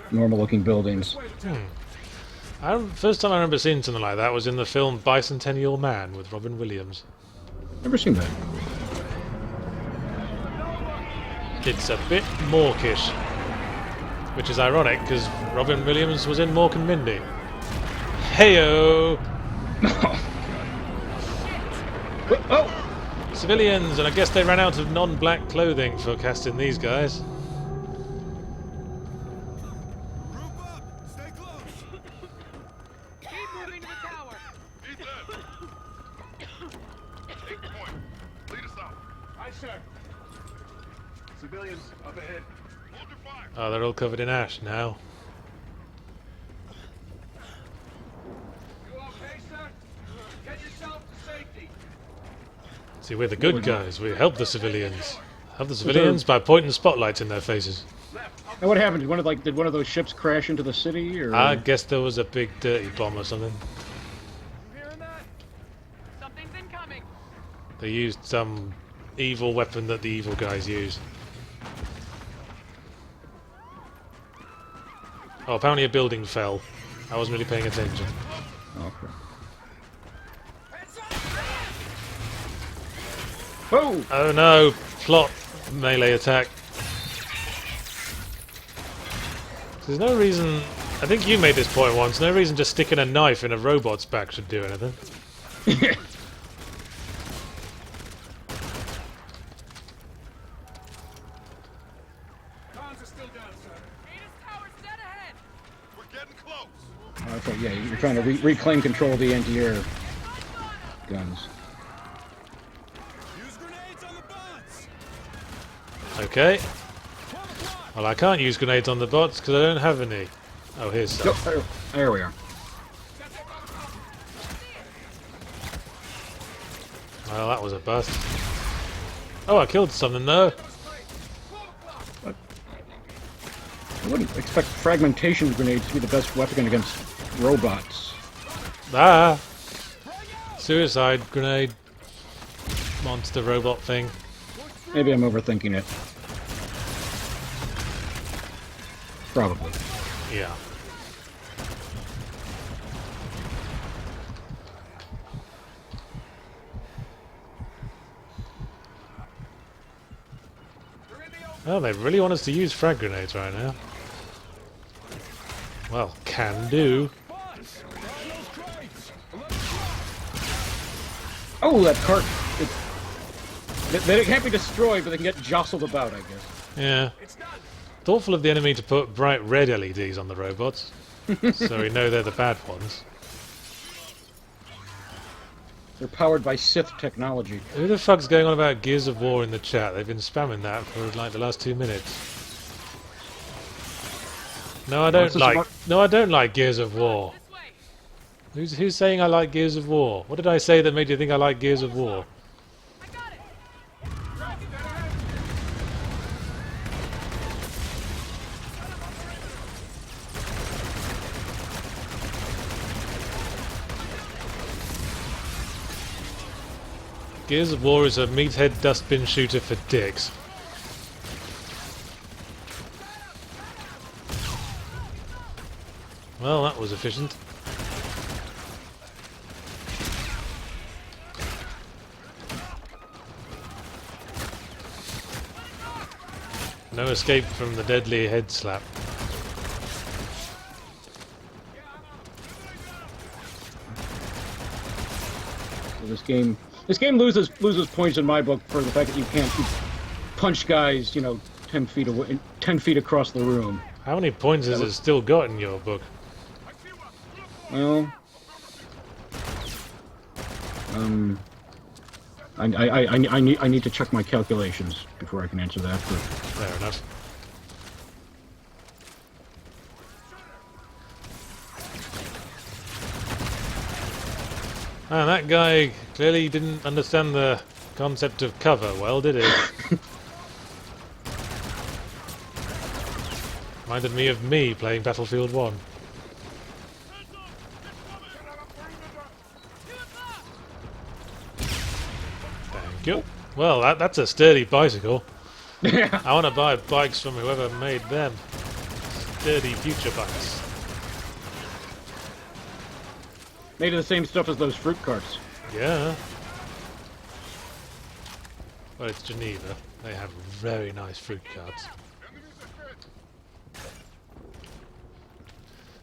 normal-looking buildings. First time I remember seeing something like that was in the film Bicentennial Man with Robin Williams. Never seen that. It's a bit mawkish, which is ironic because Robin Williams was in Mork and Mindy. Heyo! Oh! Civilians, and I guess they ran out of non-black clothing for casting these guys. Civilians up ahead. Oh, they're all covered in ash now. You okay, sir? Get yourself to safety. See, we're the good guys. We help the civilians. Help the civilians by pointing spotlights in their faces. And what happened? Did one of those ships crash into the city, or? I guess there was a big dirty bomb or something. Something's incoming. They used some evil weapon that the evil guys use. Oh, apparently a building fell. I wasn't really paying attention. Okay. Oh! Oh no! Plot melee attack. There's no reason... I think you made this point once. No reason just sticking a knife in a robot's back should do anything. Okay, yeah, you're trying to reclaim control of the anti-air guns. Okay. Well, I can't use grenades on the bots because I don't have any. Oh, here's some. Yep, there we are. Well, that was a bust. Oh, I killed something though. What? I wouldn't expect fragmentation grenades to be the best weapon against robots. Ah! Suicide grenade. Monster robot thing. Maybe I'm overthinking it. Probably. Yeah. Oh, they really want us to use frag grenades right now. Well, can do. Oh, that cart! They can't be destroyed, but they can get jostled about, I guess. Yeah. Thoughtful of the enemy to put bright red LEDs on the robots, so we know they're the bad ones. They're powered by Sith technology. Who the fuck's going on about Gears of War in the chat? They've been spamming that for like the last 2 minutes. No, I don't like. No, I don't like Gears of War. Who's saying I like Gears of War? What did I say that made you think I like Gears of War? Gears of War is a meathead dustbin shooter for dicks. Well, that was efficient. No escape from the deadly head slap. This game loses points in my book for the fact that you can't punch guys, 10 feet away, 10 feet across the room. How many points has it still got in your book? Well, I need to check my calculations before I can answer that. But fair enough. Ah, that guy clearly didn't understand the concept of cover well, did he? Reminded me of me playing Battlefield 1. Thank you. Well, that's a sturdy bicycle. I want to buy bikes from whoever made them. Sturdy future bikes. Made of the same stuff as those fruit carts. Yeah. Well, it's Geneva. They have very nice fruit carts.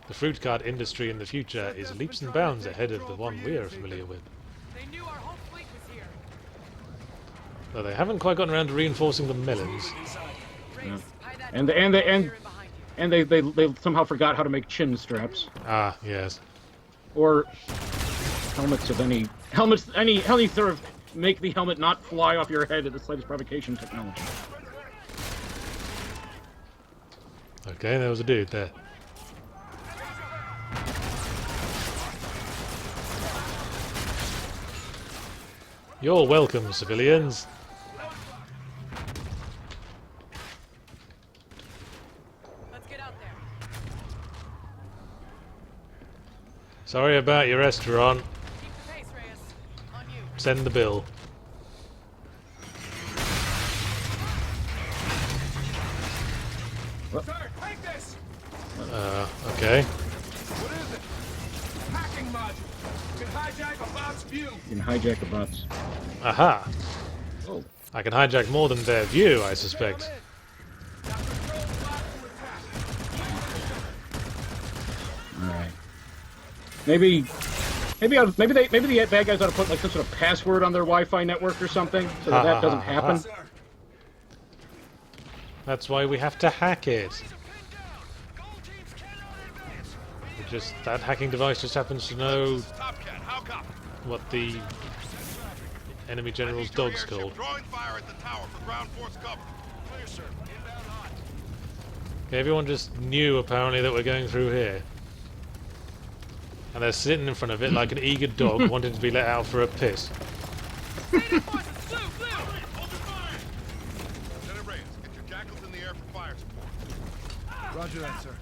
The fruit cart industry in the future is leaps and bounds ahead of the one we are familiar with. Though they haven't quite gotten around to reinforcing the melons. Yeah. And they somehow forgot how to make chin straps. Ah, yes. Or helmets of any sort of make the helmet not fly off your head at the slightest provocation technology. Okay, there was a dude there. You're welcome, civilians. Let's get out there. Sorry about your restaurant. Keep the pace, Reyes. On you. Send the bill. Sir, take this! Okay. What is it? Hacking module. You can hijack a bot's view. You can hijack a bot's. Aha. Oh. I can hijack more than their view, I suspect. Alright. Maybe the bad guys ought to put like some sort of password on their Wi-Fi network or something, so that doesn't happen. That's why we have to hack it. That hacking device just happens to know what the enemy general's dog's called. Okay, everyone just knew apparently that we're going through here. And they're sitting in front of it like an eager dog wanting to be let out for a piss. Roger that, sir.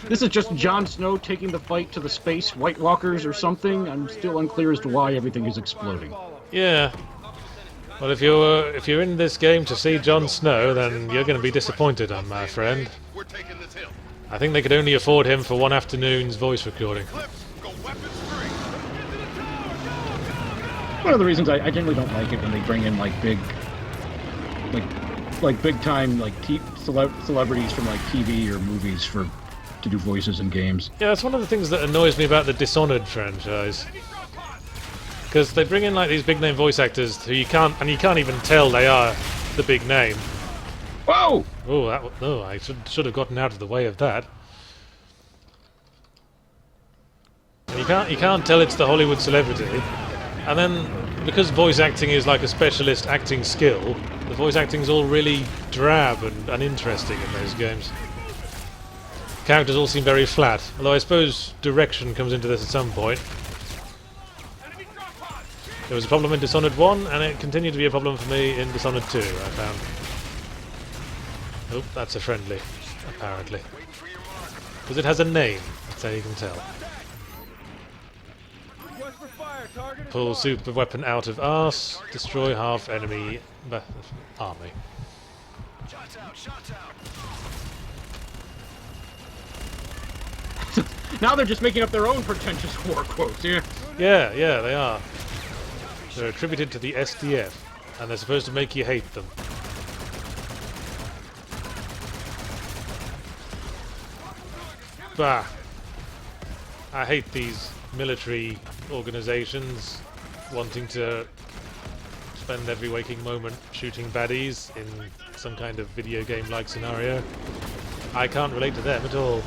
This is just Jon Snow taking the fight to the space White Walkers or something. I'm still unclear as to why everything is exploding. Yeah. Well, if you're in this game to see Jon Snow, then you're going to be disappointed, my friend. I think they could only afford him for one afternoon's voice recording. One of the reasons I generally don't like it when they bring in like big time celebrities from like TV or movies to do voices in games. Yeah, that's one of the things that annoys me about the Dishonored franchise. Because they bring in like these big name voice actors who you can't even tell they are the big name. Whoa! Oh, I should have gotten out of the way of that. And can't tell it's the Hollywood celebrity. And then, because voice acting is like a specialist acting skill, the voice acting's all really drab and uninteresting in those games. Characters all seem very flat, although I suppose direction comes into this at some point. There was a problem in Dishonored 1, and it continued to be a problem for me in Dishonored 2, I found. Oh, that's a friendly, apparently. Because it has a name, that's how you can tell. Pull super weapon out of arse, destroy half enemy army. Now they're just making up their own pretentious war quotes, yeah? Yeah, they are. They're attributed to the SDF, and they're supposed to make you hate them. Bah! I hate these military organizations wanting to spend every waking moment shooting baddies in some kind of video game-like scenario. I can't relate to them at all.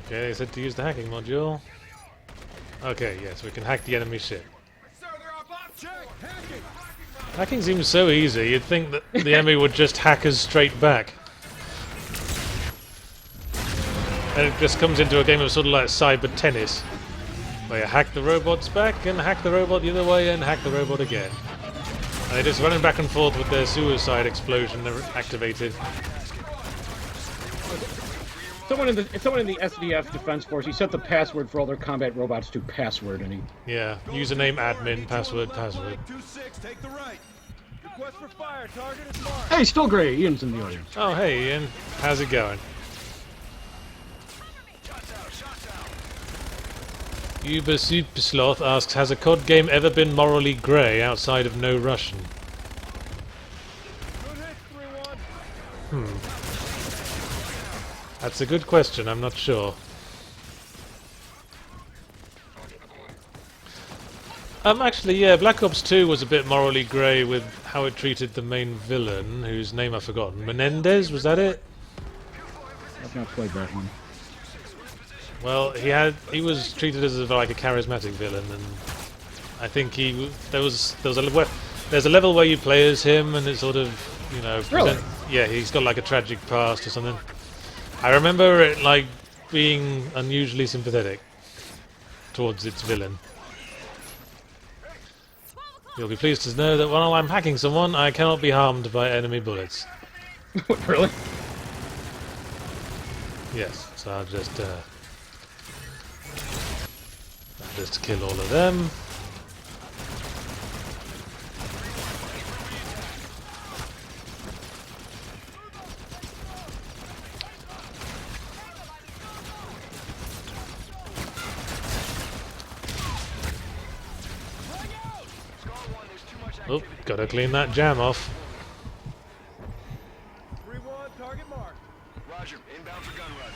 Okay, they said to use the hacking module. Okay, yes, we can hack the enemy ship. Hacking seems so easy, you'd think that the enemy would just hack us straight back. And it just comes into a game of sort of like cyber tennis, where you hack the robots back, and hack the robot the other way, and hack the robot again. And they're just running back and forth with their suicide explosion activated. Someone in the SDF Defense Force, he set the password for all their combat robots to password, and he... Yeah, username admin, password. Take the right. Request for fire. Target is marked. Hey, still Gray. Ian's in the audience. Oh, hey, Ian. How's it going? Uber Supersloth asks, has a COD game ever been morally grey outside of No Russian? That's a good question, I'm not sure. Actually, yeah, Black Ops 2 was a bit morally grey with how it treated the main villain, whose name I've forgotten. Menendez, was that it? I've not played that one. Well, he was treated as like a charismatic villain, and I think there's a level where you play as him, and it sort of, you know, yeah, he's got like a tragic past or something. I remember it like being unusually sympathetic towards its villain. You'll be pleased to know that while I'm hacking someone, I cannot be harmed by enemy bullets. Really? Yes, so I'll just kill all of them. Oh, gotta clean that jam off. 3-1, target mark. Roger, inbound for gun run.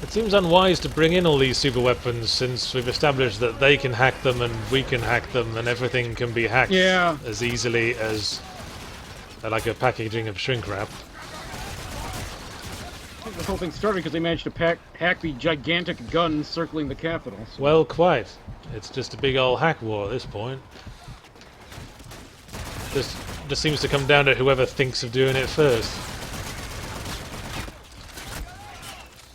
It seems unwise to bring in all these super weapons since we've established that they can hack them and we can hack them and everything can be hacked as easily as like a packaging of shrink wrap. The whole thing started because they managed to hack the gigantic guns circling the Capitol. So. Well, quite. It's just a big old hack war at this point. This just seems to come down to whoever thinks of doing it first.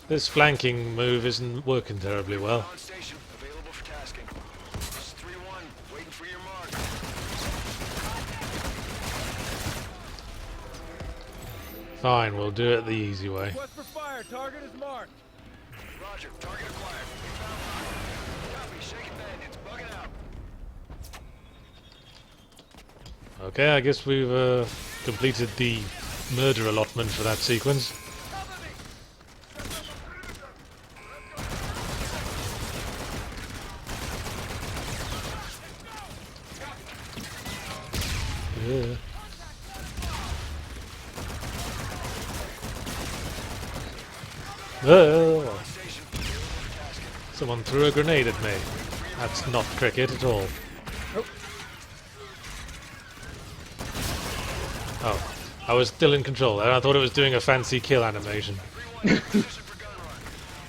This flanking move isn't working terribly well. Fine, we'll do it the easy way. Request for fire. Target is marked. Roger. Target acquired. Copy. Shaking bandits. Bugging out. Okay, I guess we've completed the murder allotment for that sequence. Yeah. Oh. Someone threw a grenade at me. That's not cricket at all. Oh, I was still in control and I thought it was doing a fancy kill animation.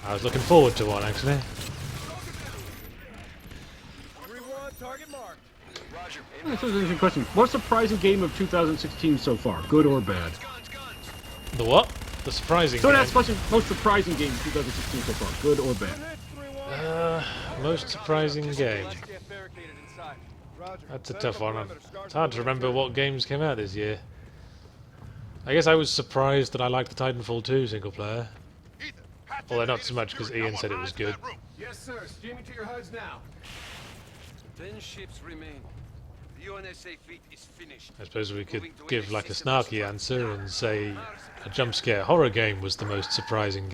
I was looking forward to one, actually. This is an interesting question. Most surprising game of 2016 so far, good or bad? The what? The surprising So game? that's question. Most surprising game of 2016 so far, good or bad? Most surprising game. That's a tough one. It's hard to remember what games came out this year. I guess I was surprised that I liked the Titanfall 2 single player. Although not so much because Ian said it was good. Yes, sir. Steaming to your HUDs now. 10 ships remain. The UNSA fleet is finished. I suppose we could give like a snarky answer and say a jump scare horror game was the most surprising